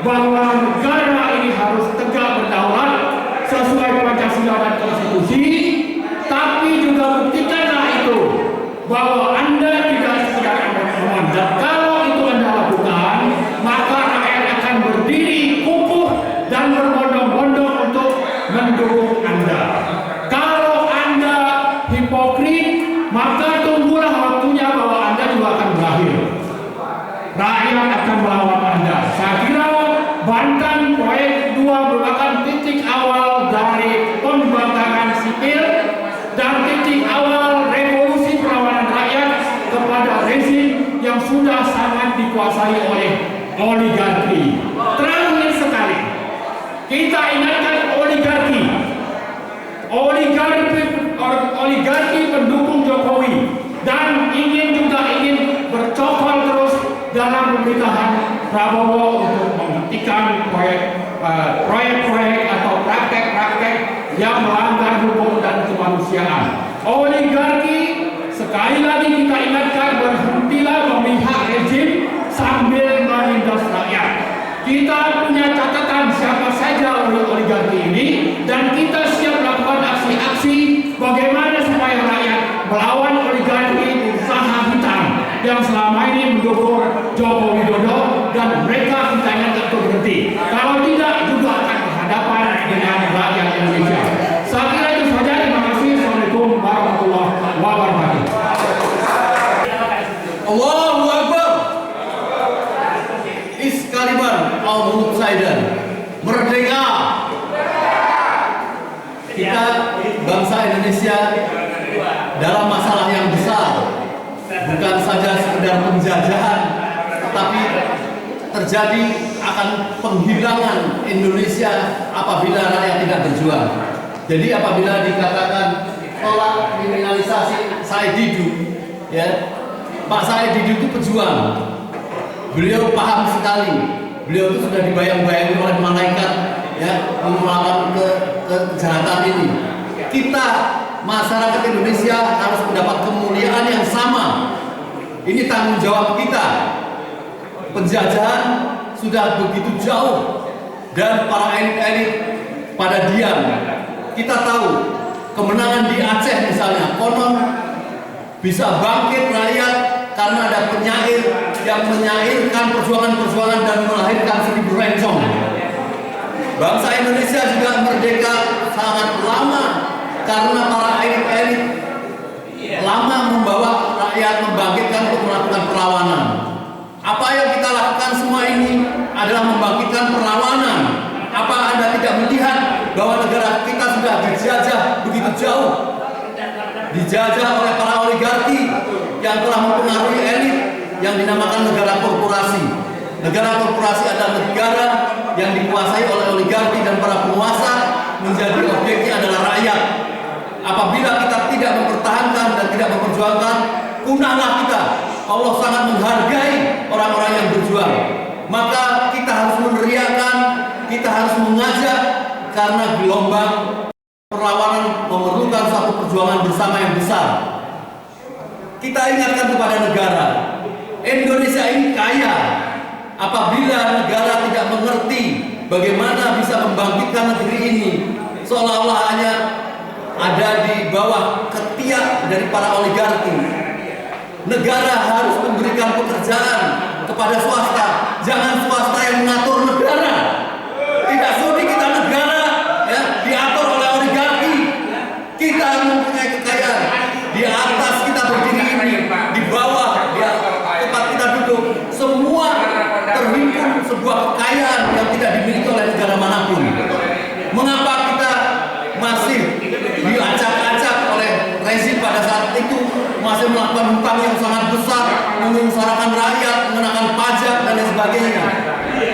Speaker 11: bahwa negara ini harus tegak berdaulat sesuai Pancasila dan konstitusi, tapi juga buktikanlah itu bahwa Anda tidak sekedar omong-omong. Dan kalau itu Anda lakukan, maka rakyat akan berdiri kukuh dan berbondong-bondong untuk mendukung Anda. Kalau Anda hipokrit, maka tunggulah waktunya bahwa Anda juga akan berakhir. Rakyat akan melawan Anda. Saya kira Banten Proyek 2 merupakan titik awal dari pembangkangan sipil dan titik awal revolusi perlawanan rakyat kepada rezim yang sudah sangat dikuasai oleh oligarki. Terakhir sekali, kita ingatkan oligarki pendukung Jokowi, dan ingin bercokol terus dalam pemerintahan Prabowo untuk menghentikan proyek-proyek atau praktek-praktek yang melanggar hukum dan kemanusiaan. Oligarki, sekali lagi kita ingatkan, berhentilah memihak rezim sambil menindas rakyat. Kita punya catatan siapa saja oligarki ini, dan kita siap melakukan aksi-aksi bagaimana supaya rakyat melawan oligarki usaha hitam yang selama ini mendukung Joko Widodo, dan mereka kita ingatkan untuk berhenti. Kalau tidak, juga akan berhadapan dengan rakyat Indonesia. Saya kira itu saja. Terima kasih. Assalamualaikum warahmatullahi wabarakatuh.
Speaker 1: Allahu Akbar. Iskaliman al-Muluk Saidan. Merdeka. Kita bangsa Indonesia dalam masalah yang besar. Bukan saja sekedar penjajahan, tetapi terjadi akan penghilangan Indonesia apabila rakyat tidak berjuang. Jadi apabila dikatakan tolak kriminalisasi Said Didu, ya, Pak Said Didu itu pejuang. Beliau paham sekali. Beliau itu sudah dibayang-bayangi oleh malaikat, ya, melakukan kejahatan ini. Kita masyarakat Indonesia harus mendapat kemuliaan yang sama. Ini tanggung jawab kita. Penjajahan sudah begitu jauh, dan para elit-elit pada diam. Kita tahu kemenangan di Aceh misalnya, konon bisa bangkit rakyat karena ada penyair yang menyairkan perjuangan-perjuangan dan melahirkan 1000 rencong. Bangsa Indonesia juga merdeka sangat lama karena para elit-elit lama membawa rakyat membangkitkan untuk melakukan perlawanan. Apa yang kita lakukan semua ini adalah membangkitkan perlawanan. Apa Anda tidak melihat bahwa negara kita sudah dijajah begitu jauh? dijajah oleh para oligarki yang telah mempengaruhi elit yang dinamakan negara korporasi. Negara korporasi adalah negara yang dikuasai oleh oligarki dan para penguasa, menjadi objeknya adalah rakyat. Apabila kita tidak mempertahankan dan tidak memperjuangkan, punahlah kita. Allah sangat menghargai orang-orang yang berjuang. Maka kita harus meneriakkan, kita harus mengajak, karena gelombang perlawanan memerlukan suatu perjuangan bersama yang besar. Kita ingatkan kepada negara, Indonesia ini kaya. Apabila negara tidak mengerti bagaimana bisa membangkitkan negeri ini, seolah-olah hanya ada di bawah ketiak dari para oligarki. Negara harus memberikan pekerjaan kepada swasta, jangan swasta yang mengatur negara. Tidak sudi kita negara ya diatur oleh oligarki. Kita mempunyai kekayaan. Di atas kita berdiri ini, di bawah ya, tempat kita duduk, semua terhimpun sebuah kekayaan yang tidak dimiliki oleh negara manapun. Mengapa kita masih diacak-acak oleh rezim pada saat itu, masih melakukan hutang yang sangat besar, menyengsarakan rakyat, mengenakan pajak dan lain sebagainya?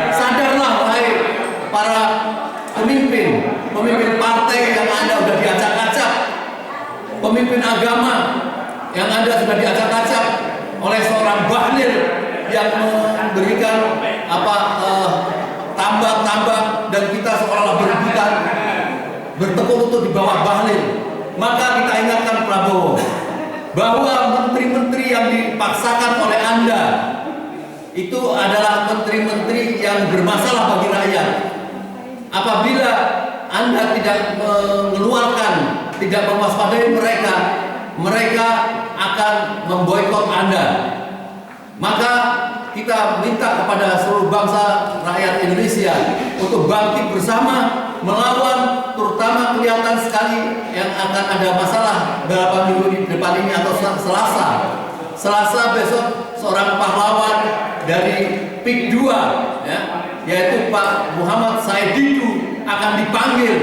Speaker 1: Sadarlah wahai para pemimpin partai yang Anda sudah diacak-acak, pemimpin agama yang Anda sudah diacak-acak oleh seorang bahlil yang memberikan tambak-tambak, dan kita seolah-olah berebutan bertekuk lutut di bawah bahlil. Maka kita ingatkan Prabowo bahwa menteri-menteri yang dipaksakan oleh Anda itu adalah menteri-menteri yang bermasalah bagi rakyat. Apabila Anda tidak mengeluarkan, tidak mewaspadai mereka, mereka akan memboikot Anda. Maka kita minta kepada seluruh bangsa rakyat Indonesia untuk bangkit bersama melawan, terutama kelihatan sekali yang akan ada masalah beberapa minggu di depan ini atau Selasa besok seorang pahlawan dari PIK 2 ya, yaitu Pak Muhammad Said Didu akan dipanggil,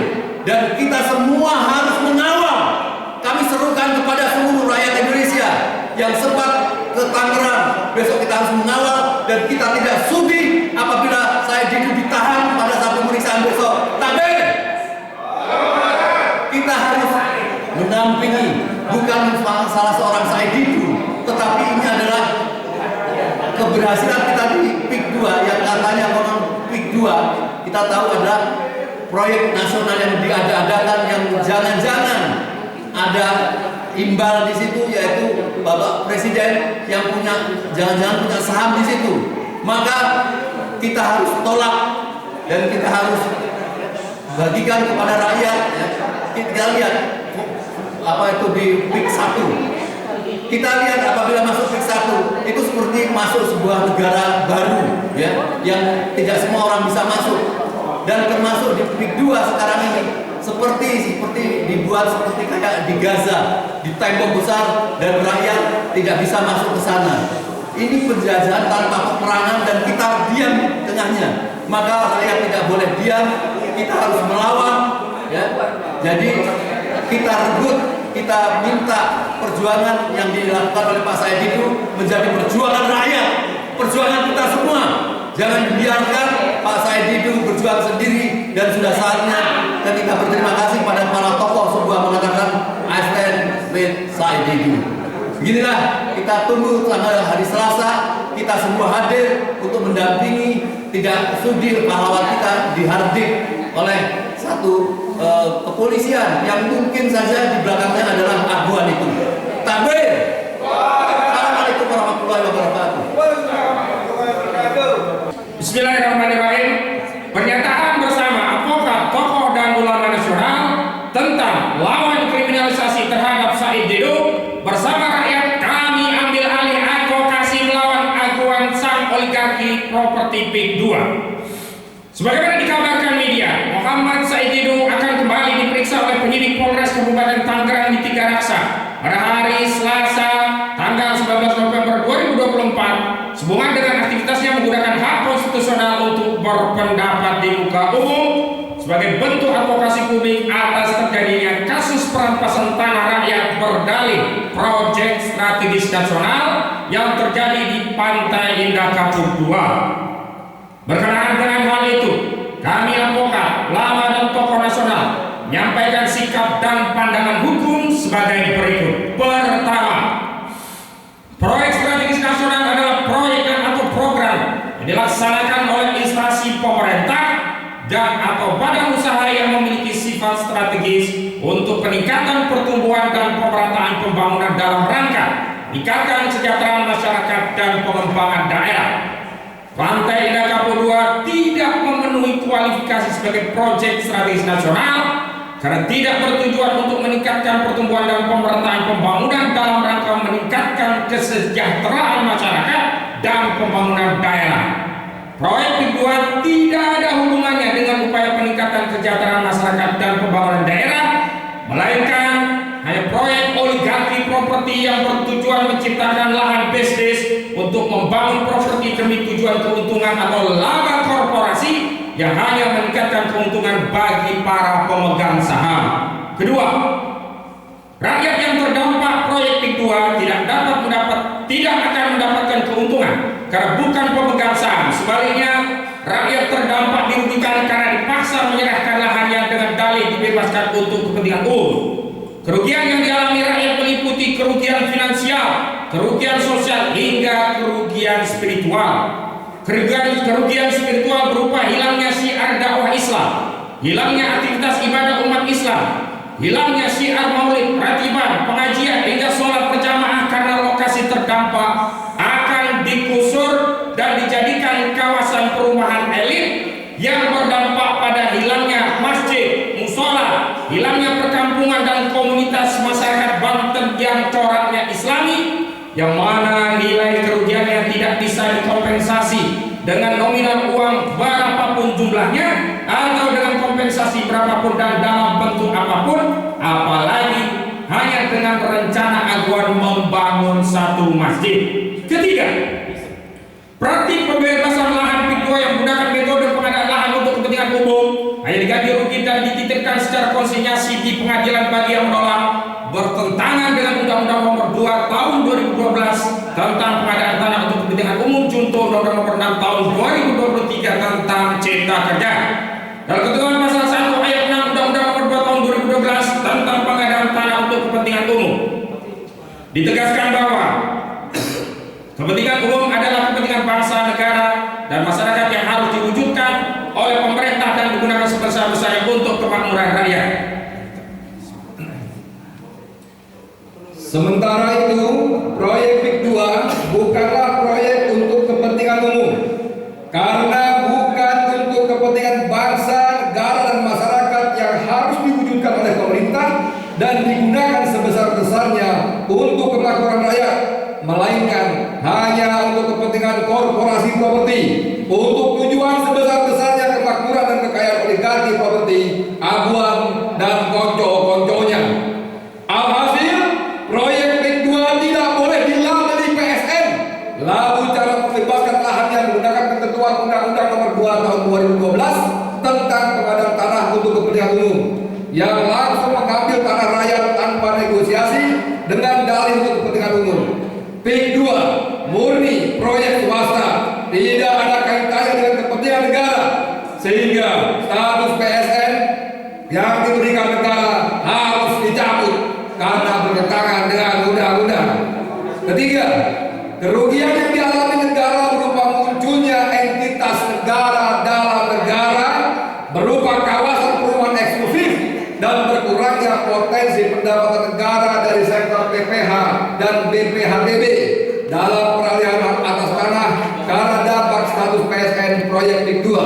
Speaker 1: dan kita semua harus mengawal. Kami serukan kepada seluruh rakyat Indonesia yang sempat ke Tangerang, besok kita harus mengawal, dan kita tidak sudi apabila Said Didu ditahan pada saat pemeriksaan besok. Takbir! Kita harus menampingi, bukan salah seorang Said Didu, tetapi ini adalah keberhasilan kita di PIK 2 yang katanya konon PIK 2 kita tahu adalah proyek nasional yang diada-adakan, yang jangan-jangan ada imbal di situ, yaitu Bapak Presiden yang jangan-jangan punya saham di situ. Maka kita harus tolak dan kita harus bagikan kepada rakyat. Ya. Kita lihat apa itu di PIK 1. Kita lihat apabila masuk PIK 1 itu seperti masuk sebuah negara baru, ya, yang tidak semua orang bisa masuk. Dan termasuk di PIK 2 sekarang ini seperti dibuat seperti kayak di Gaza, di tembok besar, dan rakyat tidak bisa masuk ke sana. Ini penjajahan tanpa peperangan dan kita diam di tengahnya. Maka rakyat tidak boleh diam, kita harus melawan. Ya. Jadi kita rebut, kita minta perjuangan yang dilakukan oleh Pak Said Didu menjadi perjuangan rakyat, perjuangan kita semua. Jangan dibiarkan Pak Said Didu berjuang sendiri, dan sudah saatnya ketika berterima kasih pada para tokoh sebuah mengatakan I stand with Said Didu. Beginilah kita tunggu tanggal hari Selasa, kita semua hadir untuk mendampingi, tidak sudi pahlawan kita dihardik oleh satu kepolisian yang mungkin saja di belakangnya adalah aguan itu. Takbir. Assalamualaikum warahmatullahi wabarakatuh.
Speaker 11: Bismillahirrahmanirrahim. Pernyataan bersama advokat, tokoh dan ulama nasional tentang lawan kriminalisasi terhadap Said Didu. Bersama rakyat kami ambil alih advokasi melawan aguan sang oligarki properti PIK 2. Sebagaimana dikabarkan media, Muhammad Said Didu akan kembali diperiksa oleh penyidik Polres Kabupaten Tangerang di Tiga Raksa pada hari Selasa tanggal 19 November 2024 sehubungan dengan aktivitasnya menggunakan hak konstitusional untuk berpendapat di muka umum. sebagai bentuk advokasi publik atas terjadinya kasus perampasan tanah rakyat berdalih proyek strategis nasional yang terjadi di Pantai Indah Kapuk II. Berkenaan dengan hal itu, kami advokat, ulama dan tokoh nasional menyampaikan sikap dan pandangan hukum sebagai berikut. Pertama, proyek strategis nasional adalah proyek atau program yang dilaksanakan oleh instansi pemerintah dan atau badan usaha yang memiliki sifat strategis untuk peningkatan pertumbuhan dan pemerataan pembangunan dalam rangka meningkatkan kesejahteraan masyarakat dan pengembangan daerah. Pantai Indah Kapuk II tidak memenuhi kualifikasi sebagai proyek strategis nasional karena tidak bertujuan untuk meningkatkan pertumbuhan dan pemerataan pembangunan dalam rangka meningkatkan kesejahteraan masyarakat dan pembangunan daerah. Proyek PIK II tidak ada hubungannya dengan upaya peningkatan kesejahteraan masyarakat dan pembangunan daerah, melainkan hanya proyek oligarki properti yang bertujuan menciptakan lahan bisnis untuk membangun properti demi tujuan keuntungan atau laba korporasi yang hanya meningkatkan keuntungan bagi para pemegang saham. Kedua, rakyat yang terdampak proyek PIK II tidak akan mendapatkan keuntungan karena bukan pemegang saham. Sebaliknya, rakyat terdampak dirugikan karena dipaksa menyerahkan lahannya dengan dalih dibebaskan untuk kepentingan umum. Kerugian yang dialami rakyat meliputi kerugian finansial, kerugian sosial hingga kerugian spiritual. Kerugian spiritual berupa hilangnya syiar dakwah Islam, hilangnya aktivitas ibadah umat Islam, hilangnya syiar maulid, ratiban, pengajian hingga sholat berjamaah karena lokasi terdampak akan digusur dan dijadikan kawasan perumahan elit yang berdampak pada hilangnya masjid, musola, hilangnya perkampungan dan komunitas masyarakat Banten yang coraknya Islami, yang mana nilai kerugiannya tidak bisa dikompensasi dengan nominal uang berapapun jumlahnya atau dengan kompensasi berapapun dan dalam bentuk apapun, apalagi hanya dengan rencana aguan membangun satu masjid. Ketiga, praktik pembebasan lahan PIK II yang menggunakan metode pengadaan lahan untuk kepentingan umum hanya diganti rugi dan dititipkan secara konsinyasi di pengadilan bagi yang menolak, bertentangan dengan Undang-Undang Nomor 2 Tahun 2012 tentang pengadaan tanah untuk kepentingan umum, junto Undang-Undang Nomor 6 Tahun 2023 tentang Cipta Kerja. Dalam ketentuan pasal 1 ayat 6 Undang-Undang Nomor 2 Tahun 2012 tentang pengadaan tanah untuk kepentingan umum, ditegaskan bahwa kepentingan umum adalah kepentingan bangsa, negara, dan masyarakat yang harus diwujudkan oleh pemerintah dan digunakan sebesar-besarnya untuk kemakmuran rakyat.
Speaker 8: Sementara itu, proyek PIK II bukanlah proyek untuk kepentingan umum, karena bukan untuk kepentingan bangsa, negara, dan masyarakat yang harus diwujudkan oleh pemerintah dan digunakan sebesar-besarnya untuk kemakmuran rakyat, melainkan hanya untuk kepentingan korporasi properti, untuk tujuan sebesar-besarnya kemakmuran dan kekayaan oligarki properti, aguan, dan konco-konconya. Alhasil, proyek PIK II tidak boleh dilabeli PSN. Lalu cara membebaskan lahan yang menggunakan ketentuan Undang-Undang Nomor 2 Tahun 2012 tentang pengadaan tanah untuk kepentingan umum, yang langsung mengambil tanah rakyat tanpa negosiasi dengan dalih untuk kepentingan umum. PIK II murni proyek swasta, tidak ada kaitannya dengan kepentingan negara, sehingga status PSN yang diberikan negara harus dicabut karena bertentangan dengan undang-undang. Ketiga, kerugian yang dialami negara berupa munculnya entitas negara dalam negara berupa kawasan perumahan eksklusif dan berkurangnya potensi pendapatan negara dari sektor PPH dan BPHTB dalam peralihan atas tanah karena dampak status PSN proyek PIK II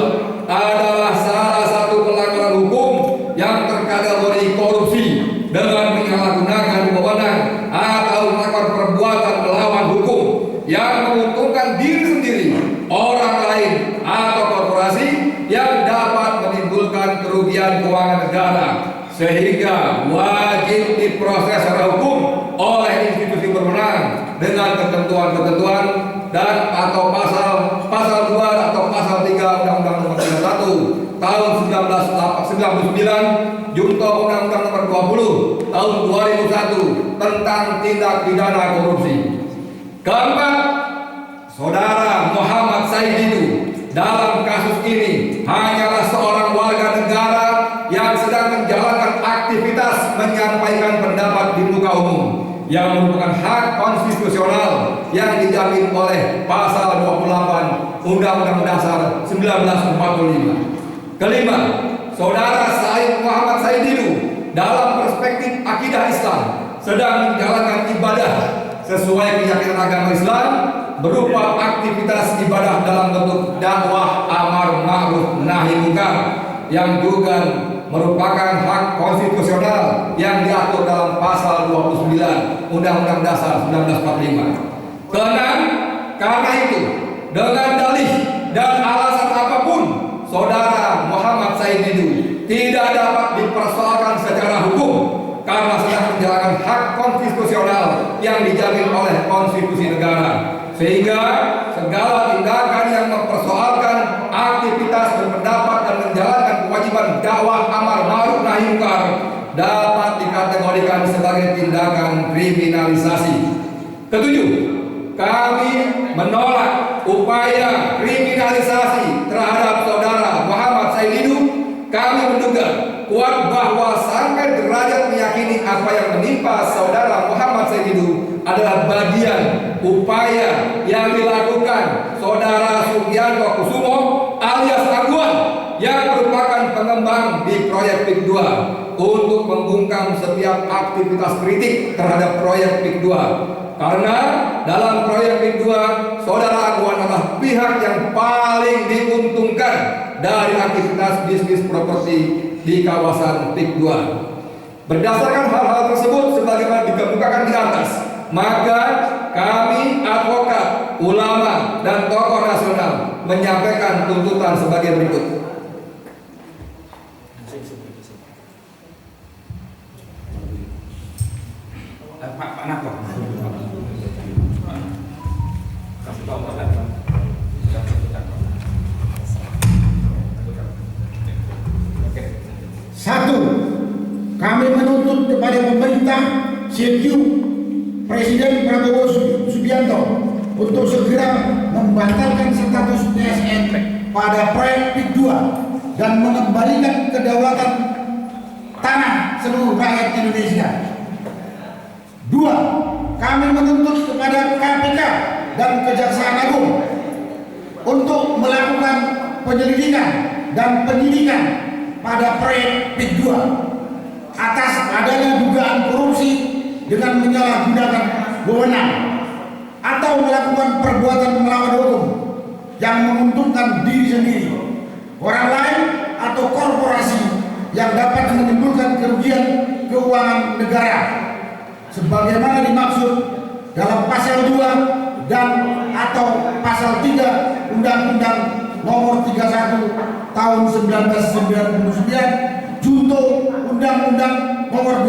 Speaker 8: adalah salah satu pelanggaran hukum yang terkategori korupsi dengan menyalahgunakan wewenang atau melakukan perbuatan melawan hukum yang menguntungkan diri sendiri, orang lain, atau korporasi yang dapat menimbulkan kerugian keuangan negara, sehingga wajib diproses secara hukum oleh institusi berwenang dengan ketentuan-ketentuan dan atau pasal 2 atau pasal 3 Undang-Undang Nomor 31 tahun 1999 junto Undang-Undang Nomor 20 tahun 2001 tentang tindak pidana korupsi. Keempat, Saudara Muhammad Said Didu dalam kasus ini hanyalah seorang warga negara yang sedang menjalankan aktivitas menyampaikan pendapat di muka umum yang merupakan hak konstitusional yang dijamin oleh pasal 28 Undang-Undang Dasar 1945. Kelima, Saudara Said Muhammad Said Didu dalam perspektif akidah Islam sedang menjalankan ibadah sesuai keyakinan agama Islam berupa aktivitas ibadah dalam bentuk dakwah amar ma'ruf nahi munkar yang juga merupakan hak konstitusional yang diatur dalam pasal 29 Undang-Undang Dasar 1945. Keenam, karena itu dengan dalih dan alasan apapun Saudara Muhammad Said Didu tidak dapat dipersoalkan secara hukum karena sedang menjalankan hak konstitusional yang dijamin oleh konstitusi negara, sehingga segala tindakan yang mempersoalkan aktivitas berpendapat dan menjalankan kewajiban dakwah amar ma'ruf nahi munkar dapat dikategorikan sebagai tindakan kriminalisasi. Ketujuh, kami menolak upaya kriminalisasi terhadap Saudara Muhammad Said Didu. Kami menduga kuat bahwa sampai derajat meyakini apa yang menimpa Saudara Muhammad Said Didu adalah bagian upaya yang dilakukan Saudara Sugianto Kusumo alias Aguan yang merupakan pengembang di proyek PIK 2 untuk membungkam setiap aktivitas kritik terhadap proyek PIK 2. Karena dalam proyek PIK 2 Saudara Aguan adalah pihak yang paling diuntungkan dari aktivitas bisnis properti di kawasan PIK 2. Berdasarkan hal-hal tersebut sebagaimana dikemukakan di atas, maka kami advokat, ulama, dan tokoh nasional menyampaikan tuntutan sebagai berikut.
Speaker 5: Pak Nako.
Speaker 10: Satu, kami menuntut kepada pemerintah CQ Presiden Prabowo Subianto untuk segera membatalkan status PSN pada proyek PIK 2 dan mengembalikan kedaulatan tanah seluruh rakyat Indonesia. Dua, kami menuntut kepada KPK dan Kejaksaan Agung untuk melakukan penyelidikan dan penyidikan pada proyek PIK 2 atas adanya dugaan korupsi dengan menyalahgunakan wewenang atau melakukan perbuatan melawan hukum yang menguntungkan diri sendiri, orang lain atau korporasi yang dapat menimbulkan kerugian keuangan negara sebagaimana dimaksud dalam pasal 2 dan atau pasal 3 Undang-Undang Nomor 31 Tahun 1999 junto Undang-Undang Nomor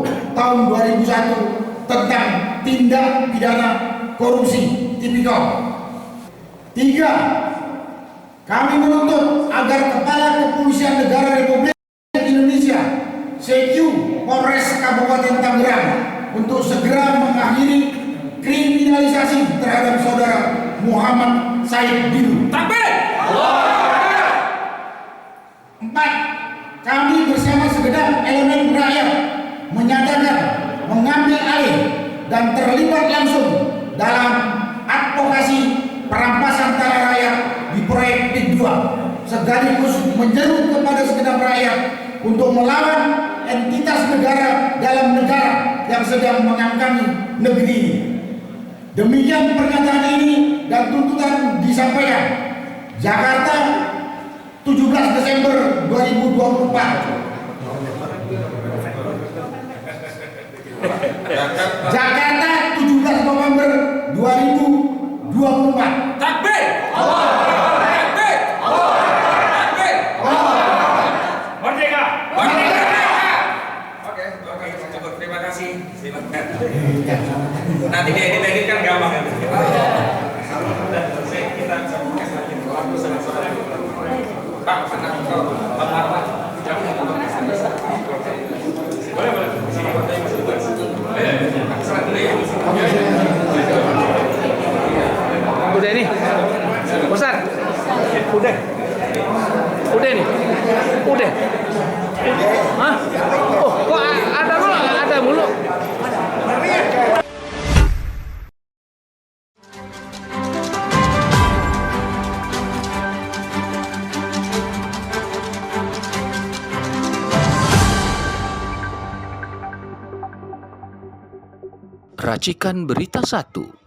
Speaker 10: 20 Tahun 2001 tentang tindak pidana korupsi tipikor. 3. Kami menuntut agar Kepala Kepolisian Negara Republik Indonesia CQ Polres Kabupaten Tangerang untuk segera mengakhiri kriminalisasi terhadap Saudara Muhammad Said Didu.
Speaker 11: Takbir!
Speaker 10: 4. Kami bersama segenap elemen rakyat menyatakan mengambil alih dan terlibat langsung dalam advokasi perampasan tanah rakyat di proyek PIK 2 sekaligus menyeru kepada segenap rakyat untuk melawan entitas negara dalam negara yang sedang mengangkangi negeri ini. Demikian pernyataan ini dan tuntutan disampaikan Jakarta 17 Desember 2024. Jakarta 17 November 2024.
Speaker 11: Takbir! Takbir! Takbir! Merdeka! Merdeka! Oke, cukup. Terima kasih. Nanti diedit kan gampang ya. Kita bisa pakai lagi. Pak,
Speaker 12: deh. Hah? Oh, kok ada mulu? Ada mulu.
Speaker 13: Racikan Berita 1